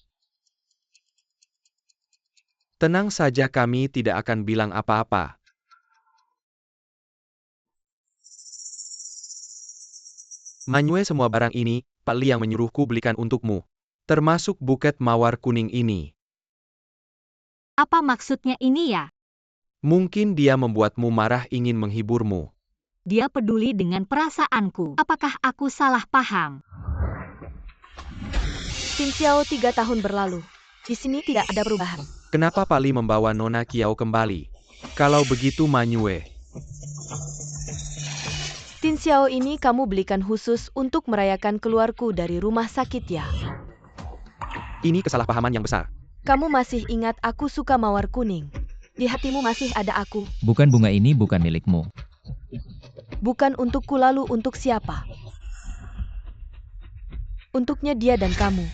Tenang saja, kami tidak akan bilang apa-apa. Manyue, semua barang ini, Pak Li yang menyuruhku belikan untukmu. Termasuk buket mawar kuning ini. Apa maksudnya ini ya? Mungkin dia membuatmu marah, ingin menghiburmu. Dia peduli dengan perasaanku. Apakah aku salah paham? Tin Xiao, 3 tahun berlalu. Di sini tidak ada perubahan. Kenapa Pak Li membawa Nona Kiao kembali? Kalau begitu Manyue. Tin Xiao, ini kamu belikan khusus untuk merayakan keluarku dari rumah sakit ya? Ini kesalahpahaman yang besar. Kamu masih ingat aku suka mawar kuning? Di hatimu masih ada aku. Bukan, bunga ini bukan milikmu. Bukan untukku, lalu untuk siapa? Untuknya dia dan kamu.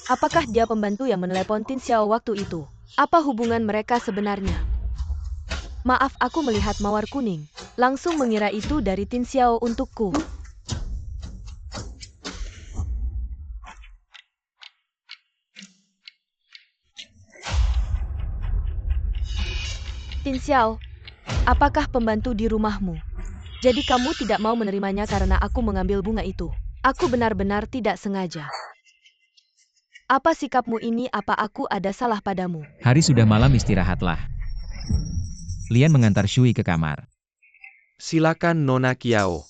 Apakah dia pembantu yang menelepon Tin Xiao waktu itu? Apa hubungan mereka sebenarnya? Maaf, aku melihat mawar kuning. Langsung mengira itu dari Tin Xiao untukku. Tin Xiao, apakah pembantu di rumahmu? Jadi kamu tidak mau menerimanya karena aku mengambil bunga itu? Aku benar-benar tidak sengaja. Apa sikapmu ini? Apa aku ada salah padamu? Hari sudah malam, istirahatlah. Lian mengantar Shui ke kamar. Silakan Nona Kiao.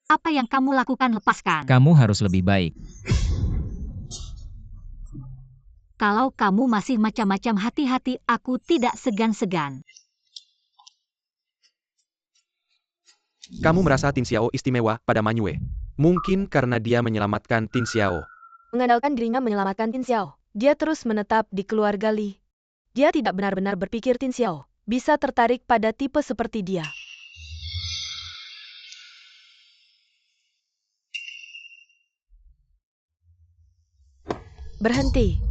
Apa yang kamu lakukan? Lepaskan. Kamu harus lebih baik. Kalau kamu masih macam-macam, hati-hati, aku tidak segan-segan. Kamu merasa Tin Xiao istimewa pada Manyue. Mungkin karena dia menyelamatkan Tin Xiao. Mengandalkan dirinya menyelamatkan Tin Xiao. Dia terus menetap di keluarga Li. Dia tidak benar-benar berpikir Tin Xiao bisa tertarik pada tipe seperti dia. Berhenti.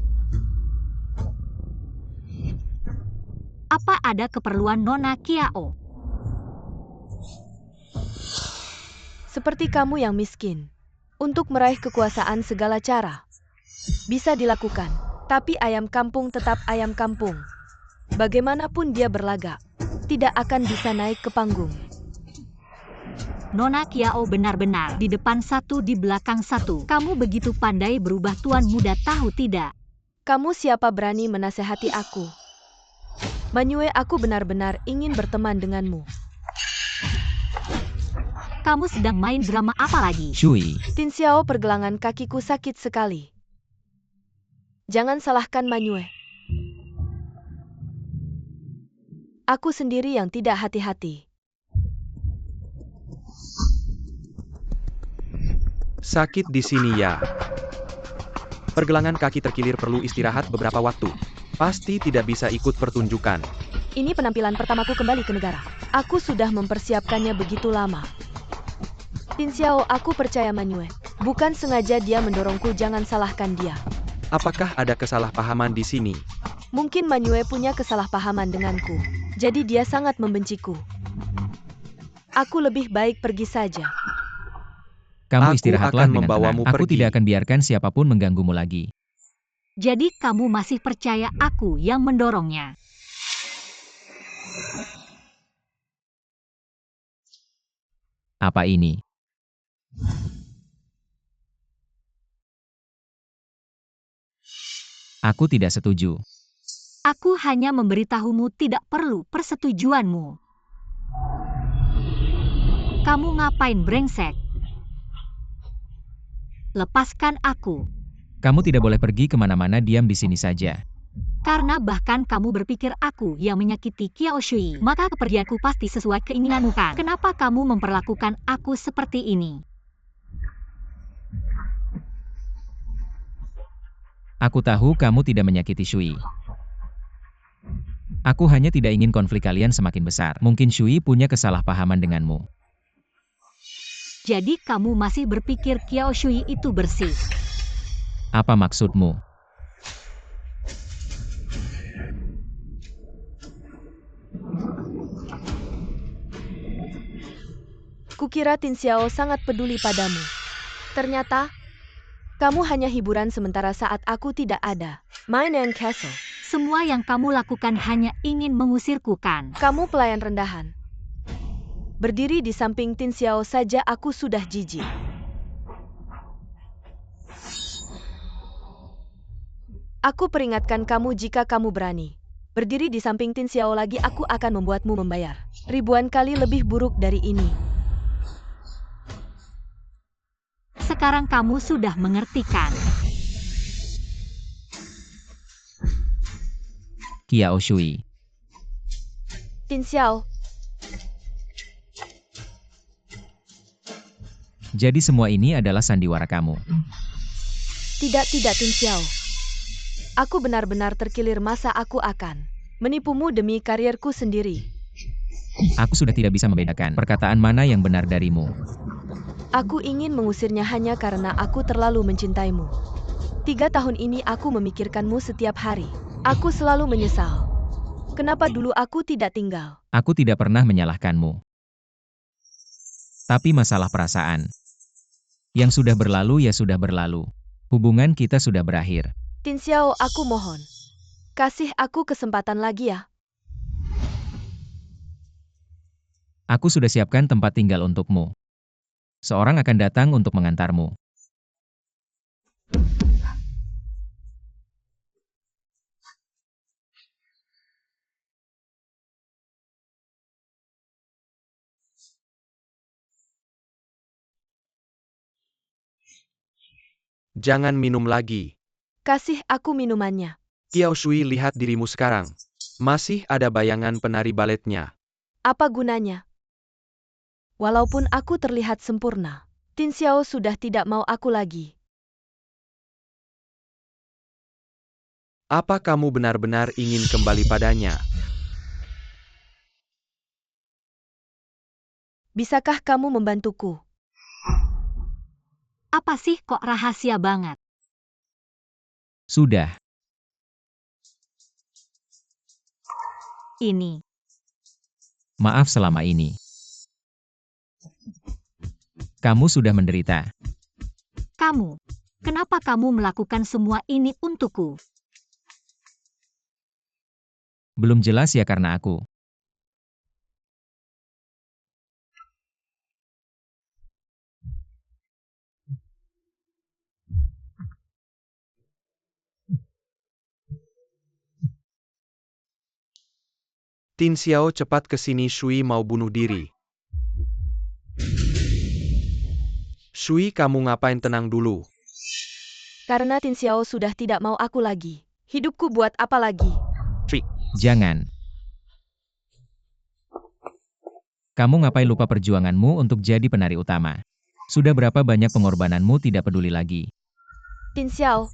Apa ada keperluan Nona Kiao? Seperti kamu yang miskin. Untuk meraih kekuasaan segala cara bisa dilakukan. Tapi ayam kampung tetap ayam kampung. Bagaimanapun dia berlagak, tidak akan bisa naik ke panggung. Nona Kiao benar-benar di depan satu di belakang satu. Kamu begitu pandai berubah tuan muda tahu tidak? Kamu siapa berani menasehati aku? Manyue, aku benar-benar ingin berteman denganmu. Kamu sedang main drama apa lagi? Shui, Tin Xiao, pergelangan kakiku sakit sekali. Jangan salahkan Manyue. Aku sendiri yang tidak hati-hati. Sakit di sini ya. Pergelangan kaki terkilir, perlu istirahat beberapa waktu. Pasti tidak bisa ikut pertunjukan. Ini penampilan pertamaku kembali ke negara. Aku sudah mempersiapkannya begitu lama. Tin Xiao, aku percaya Manyue. Bukan sengaja dia mendorongku, jangan salahkan dia. Apakah ada kesalahpahaman di sini? Mungkin Manyue punya kesalahpahaman denganku. Jadi dia sangat membenciku. Aku lebih baik pergi saja. kamu Aku istirahatlah akan dengan membawamu tenang. Aku pergi. tidak akan biarkan siapapun mengganggumu lagi. Jadi kamu masih percaya aku yang mendorongnya? Apa ini? Aku tidak setuju. Aku hanya memberitahumu, tidak perlu persetujuanmu. Kamu ngapain brengsek? Lepaskan aku. Kamu tidak boleh pergi kemana-mana, diam di sini saja. Karena bahkan kamu berpikir aku yang menyakiti Kiao Shui, maka kepergianku pasti sesuai keinginanmu kan? Kenapa kamu memperlakukan aku seperti ini? Aku tahu kamu tidak menyakiti Shui. Aku hanya tidak ingin konflik kalian semakin besar. Mungkin Shui punya kesalahpahaman denganmu. Jadi kamu masih berpikir Kiao Shui itu bersih? Apa maksudmu? Kukira Tin Xiao sangat peduli padamu. Ternyata, kamu hanya hiburan sementara saat aku tidak ada. Mine and Castle. Semua yang kamu lakukan hanya ingin mengusirku kan? Kamu pelayan rendahan. Berdiri di samping Tin Xiao saja aku sudah jijik. Aku peringatkan kamu, jika kamu berani berdiri di samping Tin Xiao lagi, aku akan membuatmu membayar ribuan kali lebih buruk dari ini. Sekarang kamu sudah mengerti kan? Kiao Shui. Tin Xiao, Jadi semua ini adalah sandiwara kamu. tidak Tin Xiao. Aku benar-benar terkilir, masa aku akan menipumu demi karierku sendiri. Aku sudah tidak bisa membedakan perkataan mana yang benar darimu. Aku ingin mengusirnya hanya karena aku terlalu mencintaimu. 3 tahun ini aku memikirkanmu setiap hari. Aku selalu menyesal. Kenapa dulu aku tidak tinggal? Aku tidak pernah menyalahkanmu. Tapi masalah perasaan. Yang sudah berlalu ya sudah berlalu. Hubungan kita sudah berakhir. Tin Xiao, aku mohon. Kasih aku kesempatan lagi ya. Aku sudah siapkan tempat tinggal untukmu. Seorang akan datang untuk mengantarmu. Jangan minum lagi. Kasih aku minumannya. Kiao Shui, lihat dirimu sekarang. Masih ada bayangan penari baletnya. Apa gunanya? Walaupun aku terlihat sempurna, Tin Xiao sudah tidak mau aku lagi. Apa kamu benar-benar ingin kembali padanya? Bisakah kamu membantuku? Apa sih kok rahasia banget? Sudah. Ini. Maaf selama ini. Kamu sudah menderita. Kamu. Kenapa kamu melakukan semua ini untukku? Belum jelas ya karena aku. Tin Xiao, cepat ke sini, Shui mau bunuh diri. Shui, kamu ngapain? Tenang dulu. Karena Tin Xiao sudah tidak mau aku lagi. Hidupku buat apa lagi? Shui, Jangan. Kamu ngapain lupa perjuanganmu untuk jadi penari utama? Sudah berapa banyak pengorbananmu tidak peduli lagi. Tin Xiao,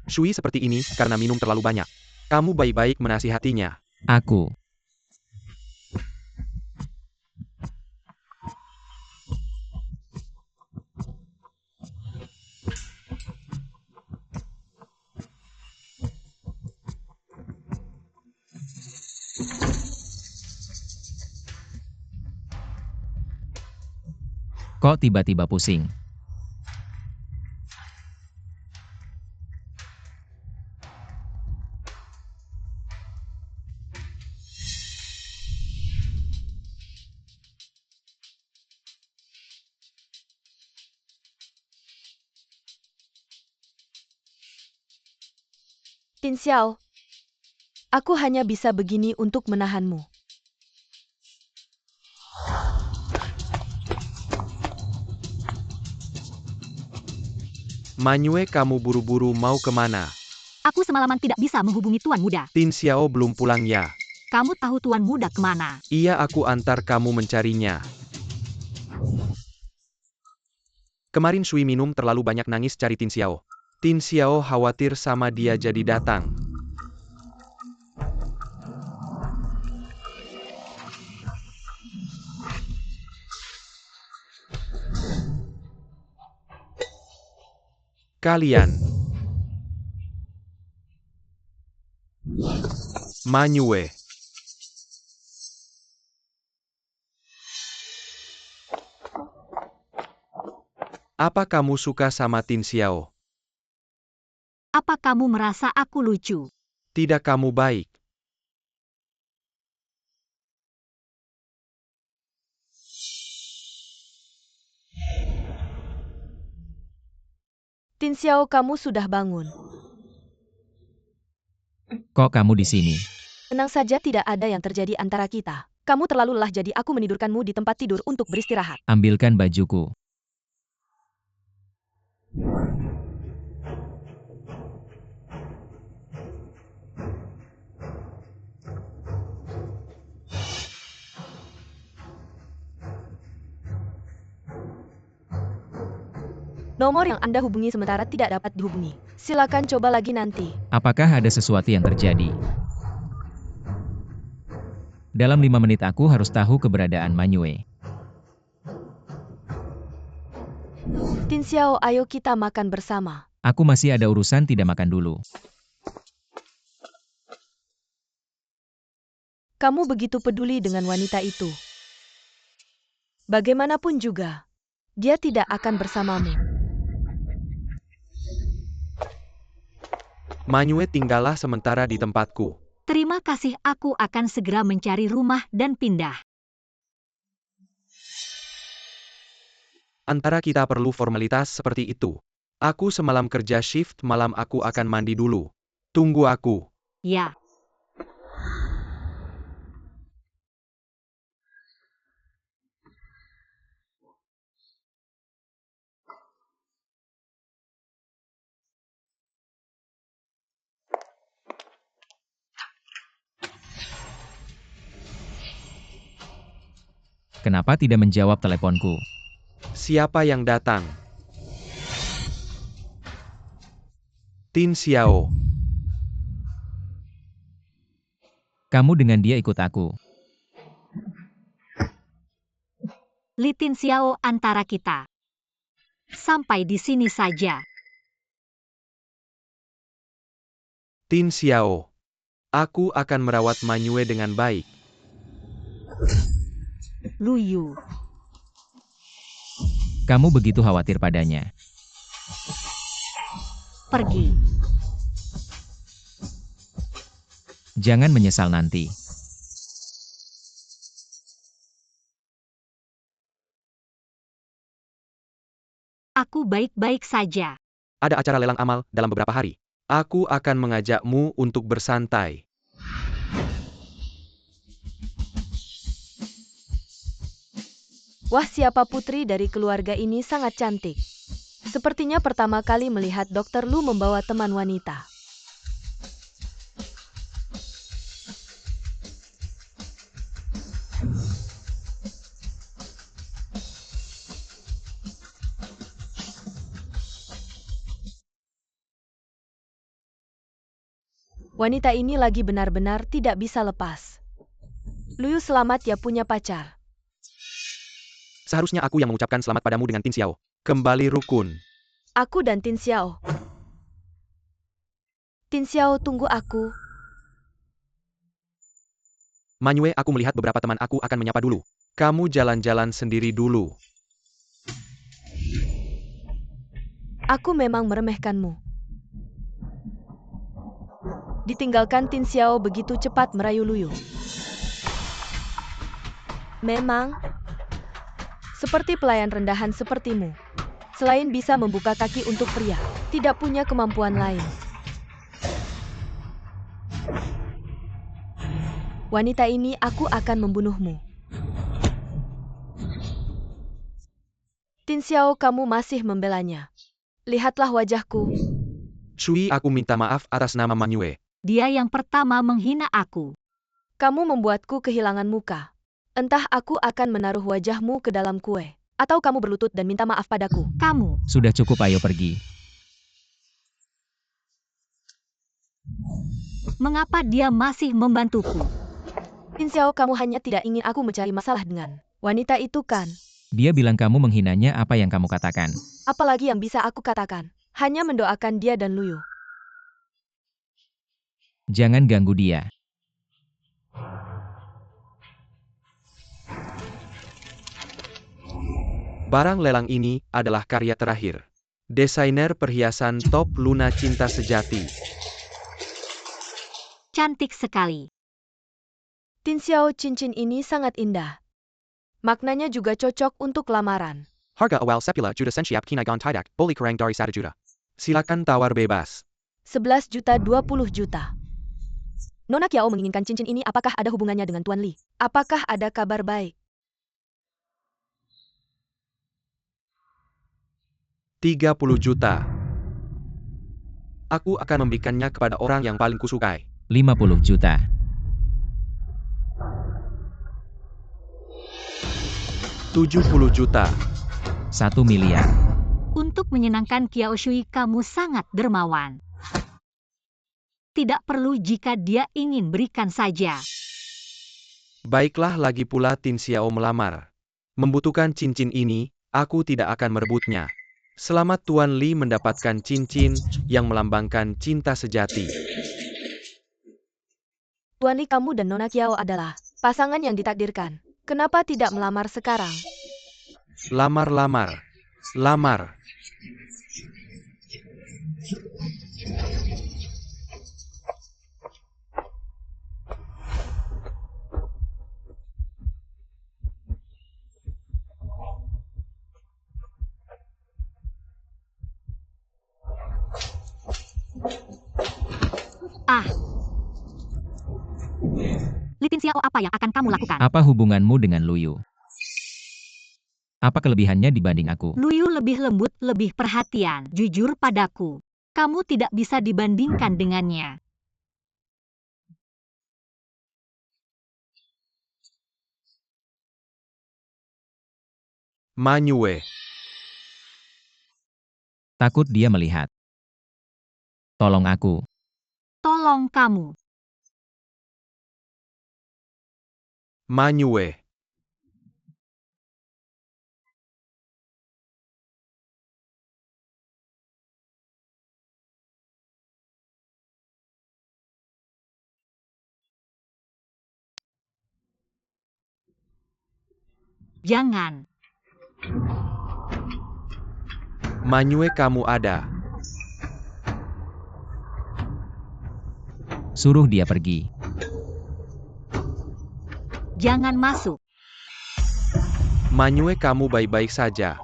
Shui seperti ini karena minum terlalu banyak. Kamu baik-baik menasihatinya. Aku. Kok tiba-tiba pusing? Tin Xiao. Aku hanya bisa begini untuk menahanmu. Manyue, kamu buru-buru mau kemana? Aku semalaman tidak bisa menghubungi Tuan Muda. Tin Xiao belum pulang ya? Kamu tahu Tuan Muda kemana? Iya, aku antar kamu mencarinya. Kemarin Shui minum terlalu banyak, nangis cari Tin Xiao. Tin Xiao khawatir sama dia jadi datang. Kalian. Manyue. Apa kamu suka sama Tin Xiao? Apa kamu merasa aku lucu? Tidak, kamu baik. Tin Xiao, kamu sudah bangun. Kok kamu di sini? Tenang saja, tidak ada yang terjadi antara kita. Kamu terlalu lelah jadi aku menidurkanmu di tempat tidur untuk beristirahat. Ambilkan bajuku. Nomor yang Anda hubungi sementara tidak dapat dihubungi. Silakan coba lagi nanti. Apakah ada sesuatu yang terjadi? Dalam 5 menit aku harus tahu keberadaan Manyue. Tin Xiao, ayo kita makan bersama. Aku masih ada urusan, tidak makan dulu. Kamu begitu peduli dengan wanita itu. Bagaimanapun juga, dia tidak akan bersamamu. Manyue, tinggallah sementara di tempatku. Terima kasih, aku akan segera mencari rumah dan pindah. Antara kita perlu formalitas seperti itu. Aku semalam kerja shift malam, aku akan mandi dulu. Tunggu aku. Ya. Kenapa tidak menjawab teleponku? Siapa yang datang? Tin Xiao. Kamu dengan dia ikut aku. Li Tin Xiao, antara kita. Sampai di sini saja. Tin Xiao. Aku akan merawat Manyue dengan baik. Lu Yu. Kamu begitu khawatir padanya. Pergi. Jangan menyesal nanti. Aku baik-baik saja. Ada acara lelang amal dalam beberapa hari. Aku akan mengajakmu untuk bersantai. Wah, siapa putri dari keluarga ini sangat cantik. Sepertinya pertama kali melihat Dr. Lu membawa teman wanita. Wanita ini lagi benar-benar tidak bisa lepas. Luyu, selamat ya punya pacar. Seharusnya aku yang mengucapkan selamat padamu dengan Tin Xiao. Kembali rukun. Aku dan Tin Xiao. Tin Xiao, tunggu aku. Manyue, aku melihat beberapa teman aku akan menyapa dulu. Kamu jalan-jalan sendiri dulu. Aku memang meremehkanmu. Ditinggalkan, Tin Xiao begitu cepat merayu Luyu. Memang, seperti pelayan rendahan sepertimu, selain bisa membuka kaki untuk pria, tidak punya kemampuan lain. Wanita ini, aku akan membunuhmu. Tin Xiao, kamu masih membelanya. Lihatlah wajahku. Shui, aku minta maaf atas nama Manyue. Dia yang pertama menghina aku. Kamu membuatku kehilangan muka. Entah aku akan menaruh wajahmu ke dalam kue, atau kamu berlutut dan minta maaf padaku. Kamu, Sudah cukup, ayo pergi. mengapa dia masih membantuku? Tin Xiao, kamu hanya tidak ingin aku mencari masalah dengan wanita itu kan? Dia bilang kamu menghinanya, apa yang kamu katakan? Apalagi yang bisa aku katakan? Hanya mendoakan dia dan Luyu. Jangan ganggu dia. Barang lelang ini adalah karya terakhir. Desainer perhiasan top Luna Cinta Sejati. Cantik sekali. Tin Xiao, cincin ini sangat indah. Maknanya juga cocok untuk lamaran. Harga awal 10 juta sensiap kinaigan tidak, boleh kurang dari 1 juta. Silakan tawar bebas. 11 juta, 20 juta. Nona Kiao menginginkan cincin ini, apakah ada hubungannya dengan Tuan Li? Apakah ada kabar baik? 30 juta. Aku akan memberikannya kepada orang yang paling kusukai. 50 juta. 70 juta. 1 miliar. Untuk menyenangkan Kiao Shui, kamu sangat dermawan. Tidak perlu jika dia ingin berikan saja. Baiklah, lagi pula Tin Xiao melamar. Membutuhkan cincin ini, aku tidak akan merebutnya. Selamat Tuan Li mendapatkan cincin yang melambangkan cinta sejati. Tuan Li, kamu dan Nona Kiao adalah pasangan yang ditakdirkan. Kenapa tidak melamar sekarang? Lamar. Li Tin Xiao, apa yang akan kamu lakukan? Apa hubunganmu dengan Luyu? Apa kelebihannya dibanding aku? Luyu lebih lembut, lebih perhatian, jujur padaku. Kamu tidak bisa dibandingkan dengannya. Manyue. Takut dia melihat. Tolong aku. Tolong kamu. Manyue. Jangan. Manyue, kamu ada. Suruh dia pergi. Jangan masuk. Manyue, kamu baik-baik saja.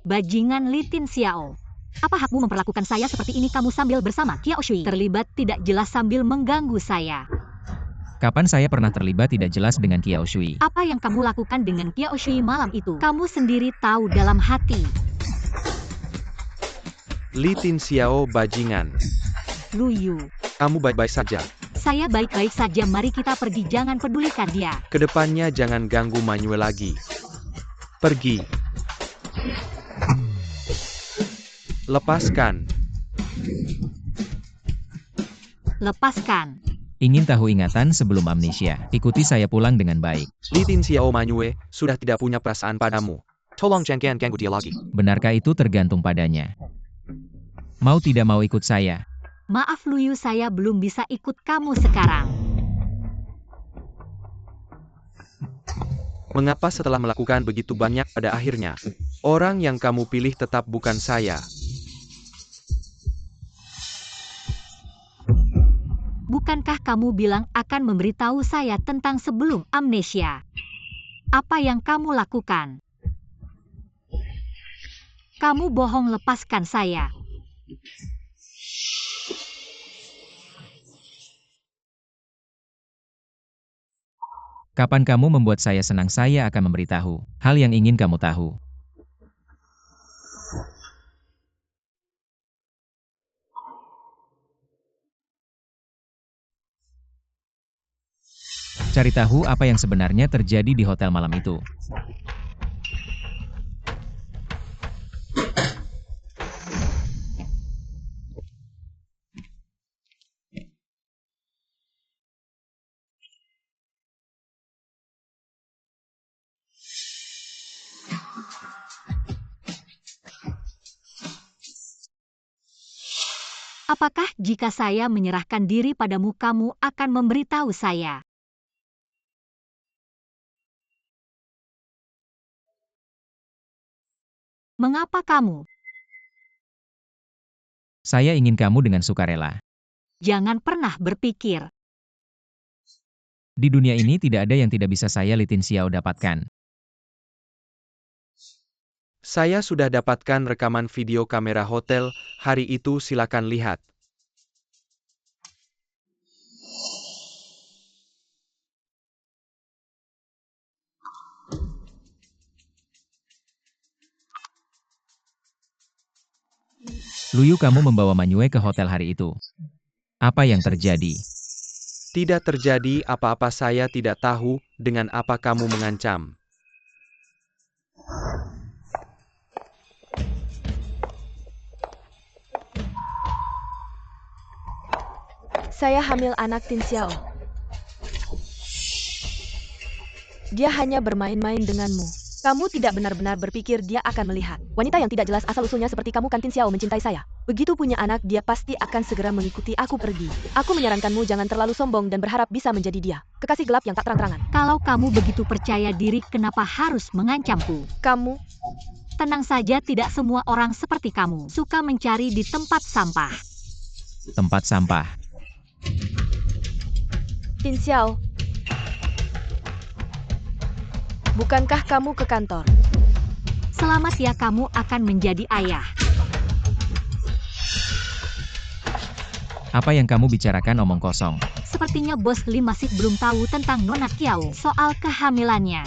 Bajingan Li Tin Xiao. Apa hakmu memperlakukan saya seperti ini? Kamu sambil bersama Kiao Shui terlibat tidak jelas sambil mengganggu saya. Kapan saya pernah terlibat tidak jelas dengan Qiao Shui? Apa yang kamu lakukan dengan Qiao Shui malam itu? Kamu sendiri tahu dalam hati. Li Tin Xiao bajingan. Lu Yu. Kamu baik-baik saja. Saya baik-baik saja, mari kita pergi, jangan pedulikan dia. Kedepannya jangan ganggu Manyue lagi. Pergi. Lepaskan. Lepaskan. Ingin tahu ingatan sebelum amnesia? Ikuti saya pulang dengan baik. Li Tin Xiao Manyue sudah tidak punya perasaan padamu. Tolong jangan ganggu dia lagi. Benarkah itu tergantung padanya? Mau tidak mau ikut saya. Maaf Lu Yu, saya belum bisa ikut kamu sekarang. Mengapa setelah melakukan begitu banyak pada akhirnya, orang yang kamu pilih tetap bukan saya? Bukankah kamu bilang akan memberitahu saya tentang sebelum amnesia? Apa yang kamu lakukan? Kamu bohong, lepaskan saya. Kapan kamu membuat saya senang, saya akan memberitahu hal yang ingin kamu tahu. Cari tahu apa yang sebenarnya terjadi di hotel malam itu. Apakah jika saya menyerahkan diri padamu, kamu akan memberitahu saya? Mengapa kamu? Saya ingin kamu dengan sukarela. Jangan pernah berpikir. Di dunia ini tidak ada yang tidak bisa saya, Li Tin Xiao, dapatkan. Saya sudah dapatkan rekaman video kamera hotel hari itu, silakan lihat. Lu Yu, kamu membawa Manyue ke hotel hari itu. Apa yang terjadi? Tidak terjadi apa-apa, saya tidak tahu dengan apa kamu mengancam. Saya hamil anak Tin Xiao. Dia hanya bermain-main denganmu. Kamu tidak benar-benar berpikir dia akan melihat. Wanita yang tidak jelas asal-usulnya seperti kamu kan, Tin Xiao, mencintai saya. Begitu punya anak, dia pasti akan segera mengikuti aku pergi. Aku menyarankanmu jangan terlalu sombong dan berharap bisa menjadi dia. Kekasih gelap yang tak terang-terangan. Kalau kamu begitu percaya diri, kenapa harus mengancamku? Kamu... Tenang saja, tidak semua orang seperti kamu suka mencari di tempat sampah. Tempat sampah. Tin Xiao, bukankah kamu ke kantor? Selamat ya, kamu akan menjadi ayah. Apa yang kamu bicarakan omong kosong? Sepertinya Bos Li masih belum tahu tentang Nona Qiao soal kehamilannya.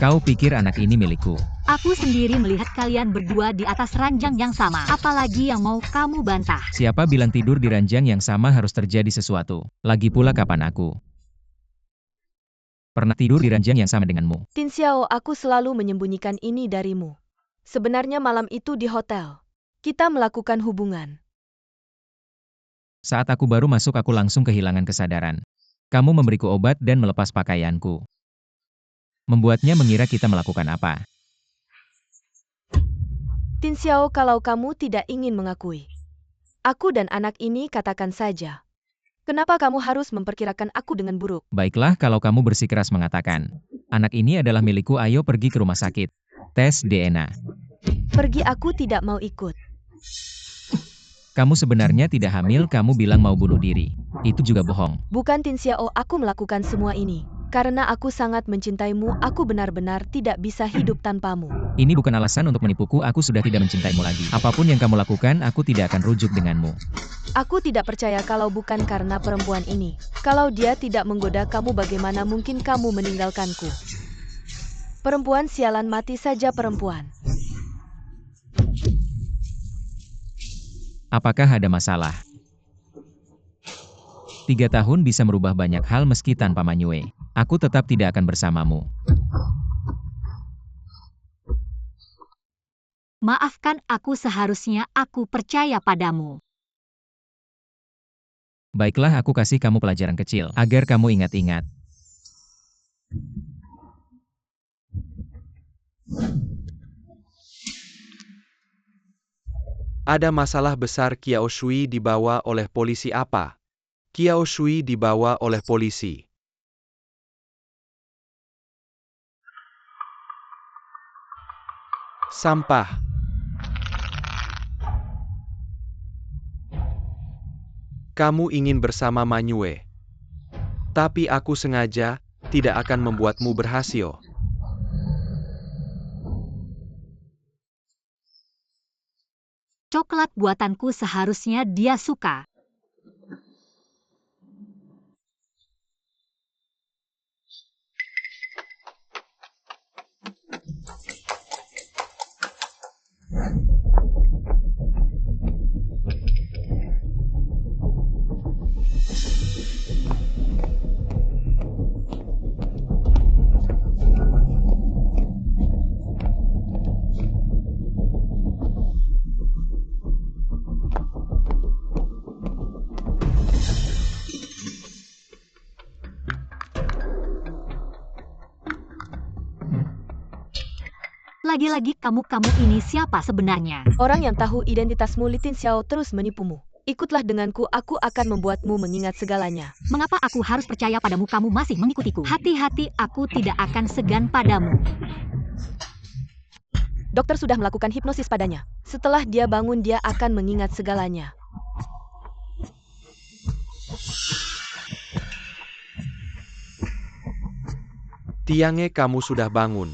Kau pikir anak ini milikku? Aku sendiri melihat kalian berdua di atas ranjang yang sama. Apalagi yang mau kamu bantah? Siapa bilang tidur di ranjang yang sama harus terjadi sesuatu? Lagi pula kapan aku pernah tidur di ranjang yang sama denganmu? Tin Xiao, aku selalu menyembunyikan ini darimu. Sebenarnya malam itu di hotel, kita melakukan hubungan. Saat aku baru masuk, aku langsung kehilangan kesadaran. Kamu memberiku obat dan melepas pakaianku. Membuatnya mengira kita melakukan apa. Tin Xiao, kalau kamu tidak ingin mengakui, aku dan anak ini katakan saja. Kenapa kamu harus memperkirakan aku dengan buruk? Baiklah, kalau kamu bersikeras mengatakan, anak ini adalah milikku, ayo pergi ke rumah sakit. Tes DNA. Pergi, aku tidak mau ikut. Kamu sebenarnya tidak hamil, kamu bilang mau bunuh diri. Itu juga bohong. Bukan Tin Xiao, aku melakukan semua ini karena aku sangat mencintaimu, aku benar-benar tidak bisa hidup tanpamu. Ini bukan alasan untuk menipuku, aku sudah tidak mencintaimu lagi. Apapun yang kamu lakukan, aku tidak akan rujuk denganmu. Aku tidak percaya kalau bukan karena perempuan ini. Kalau dia tidak menggoda kamu, bagaimana mungkin kamu meninggalkanku? Perempuan sialan, mati saja perempuan. Apakah ada masalah? 3 tahun bisa merubah banyak hal meski tanpa Manyue. Aku tetap tidak akan bersamamu. Maafkan aku, seharusnya aku percaya padamu. Baiklah, aku kasih kamu pelajaran kecil, agar kamu ingat-ingat. Ada masalah besar. Qiao Shui dibawa oleh polisi apa? Qiao Shui dibawa oleh polisi. Sampah. Kamu ingin bersama Manyue. Tapi aku sengaja tidak akan membuatmu berhasil. Coklat buatanku, seharusnya dia suka. Lagi-lagi kamu ini siapa sebenarnya? Orang yang tahu identitasmu, Li Tinxiao, terus menipumu. Ikutlah denganku, aku akan membuatmu mengingat segalanya. Mengapa aku harus percaya padamu? Kamu masih mengikutiku. Hati-hati, aku tidak akan segan padamu. Dokter sudah melakukan hipnosis padanya. Setelah dia bangun, dia akan mengingat segalanya. Tiange, kamu sudah bangun.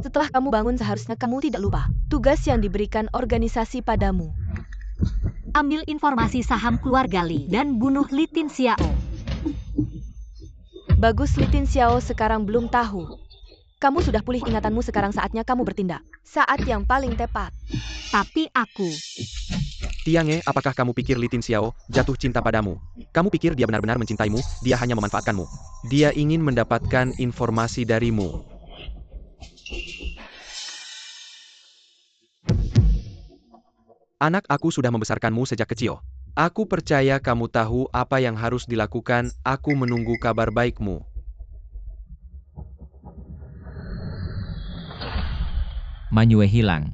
Setelah kamu bangun, seharusnya kamu tidak lupa tugas yang diberikan organisasi padamu. Ambil informasi saham keluarga Li dan bunuh Li Tinxiao. Bagus, Li Tinxiao sekarang belum tahu. Kamu sudah pulih ingatanmu, sekarang saatnya kamu bertindak. Saat yang paling tepat. Tapi aku... Tiange, apakah kamu pikir Li Tinxiao jatuh cinta padamu? Kamu pikir dia benar-benar mencintaimu? Dia hanya memanfaatkanmu. Dia ingin mendapatkan informasi darimu. Anak, aku sudah membesarkanmu sejak kecil. Aku percaya kamu tahu apa yang harus dilakukan. Aku menunggu kabar baikmu. Manyue hilang.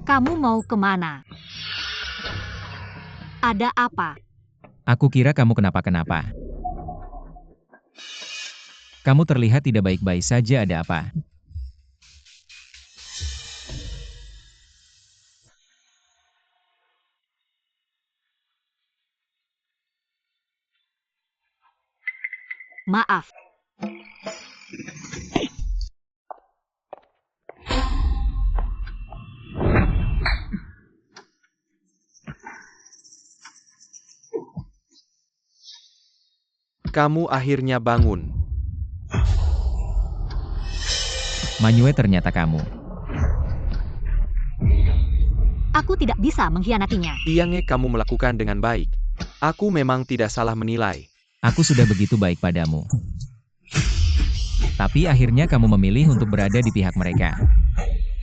Kamu mau kemana? Ada apa? Aku kira kamu kenapa-kenapa. Kamu terlihat tidak baik-baik saja, ada apa? Maaf. Kamu akhirnya bangun. Manyue, ternyata kamu. Aku tidak bisa mengkhianatinya. Tiange, kamu melakukan dengan baik. Aku memang tidak salah menilai. Aku sudah begitu baik padamu. Tapi akhirnya kamu memilih untuk berada di pihak mereka.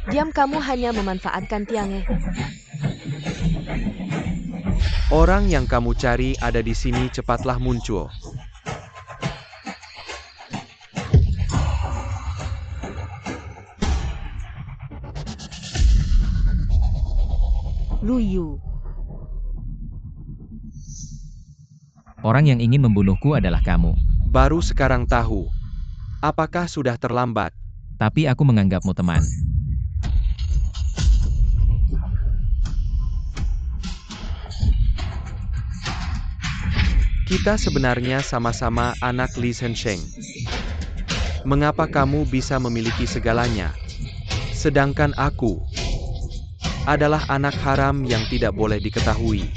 Diam, kamu hanya memanfaatkan Tiange. Orang yang kamu cari ada di sini, cepatlah muncul. Lu Yu. Orang yang ingin membunuhku adalah kamu. Baru sekarang tahu. Apakah sudah terlambat? Tapi aku menganggapmu teman. Kita sebenarnya sama-sama anak Li Zhensheng. Mengapa kamu bisa memiliki segalanya? Sedangkan aku adalah anak haram yang tidak boleh diketahui.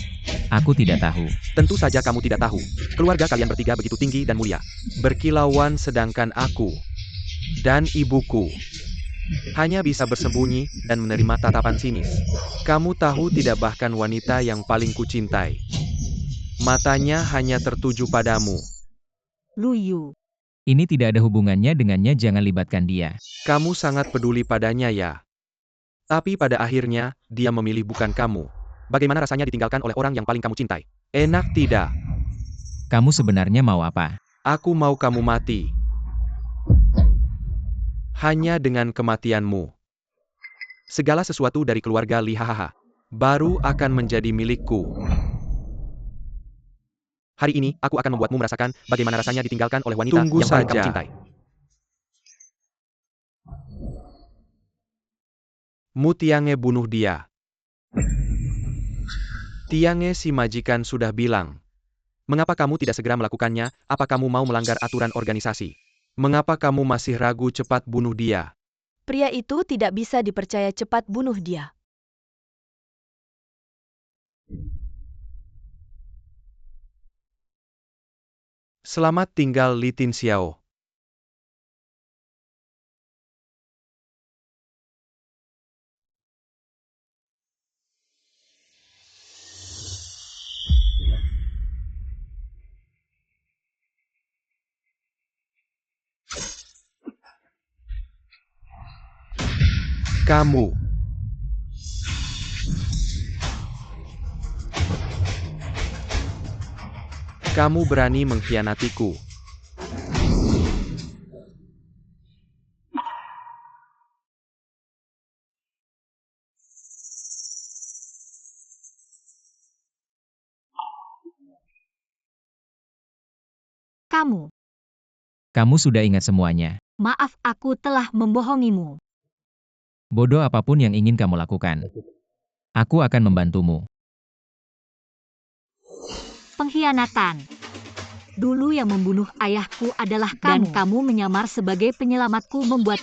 Aku tidak tahu. Tentu saja kamu tidak tahu. Keluarga kalian bertiga begitu tinggi dan mulia. Berkilauan sedangkan aku dan ibuku hanya bisa bersembunyi dan menerima tatapan sinis. Kamu tahu tidak, bahkan wanita yang paling kucintai, matanya hanya tertuju padamu. Lu Yu. Ini tidak ada hubungannya dengannya, jangan libatkan dia. Kamu sangat peduli padanya ya. Tapi pada akhirnya, dia memilih bukan kamu. Bagaimana rasanya ditinggalkan oleh orang yang paling kamu cintai? Enak tidak? Kamu sebenarnya mau apa? Aku mau kamu mati. Hanya dengan kematianmu, segala sesuatu dari keluarga Li Hahaha baru akan menjadi milikku. Hari ini, aku akan membuatmu merasakan bagaimana rasanya ditinggalkan oleh wanita yang paling kamu cintai. Mu Tiange bunuh dia. Tiange, si majikan sudah bilang. Mengapa kamu tidak segera melakukannya? Apa kamu mau melanggar aturan organisasi? Mengapa kamu masih ragu? Cepat bunuh dia. Pria itu tidak bisa dipercaya, cepat bunuh dia. Selamat tinggal Li Tinxiao. Kamu berani mengkhianatiku. Kamu sudah ingat semuanya. Maaf, aku telah membohongimu. Bodoh apapun yang ingin kamu lakukan, aku akan membantumu. Pengkhianatan. Dulu yang membunuh ayahku adalah kamu. Dan kamu menyamar sebagai penyelamatku, membuat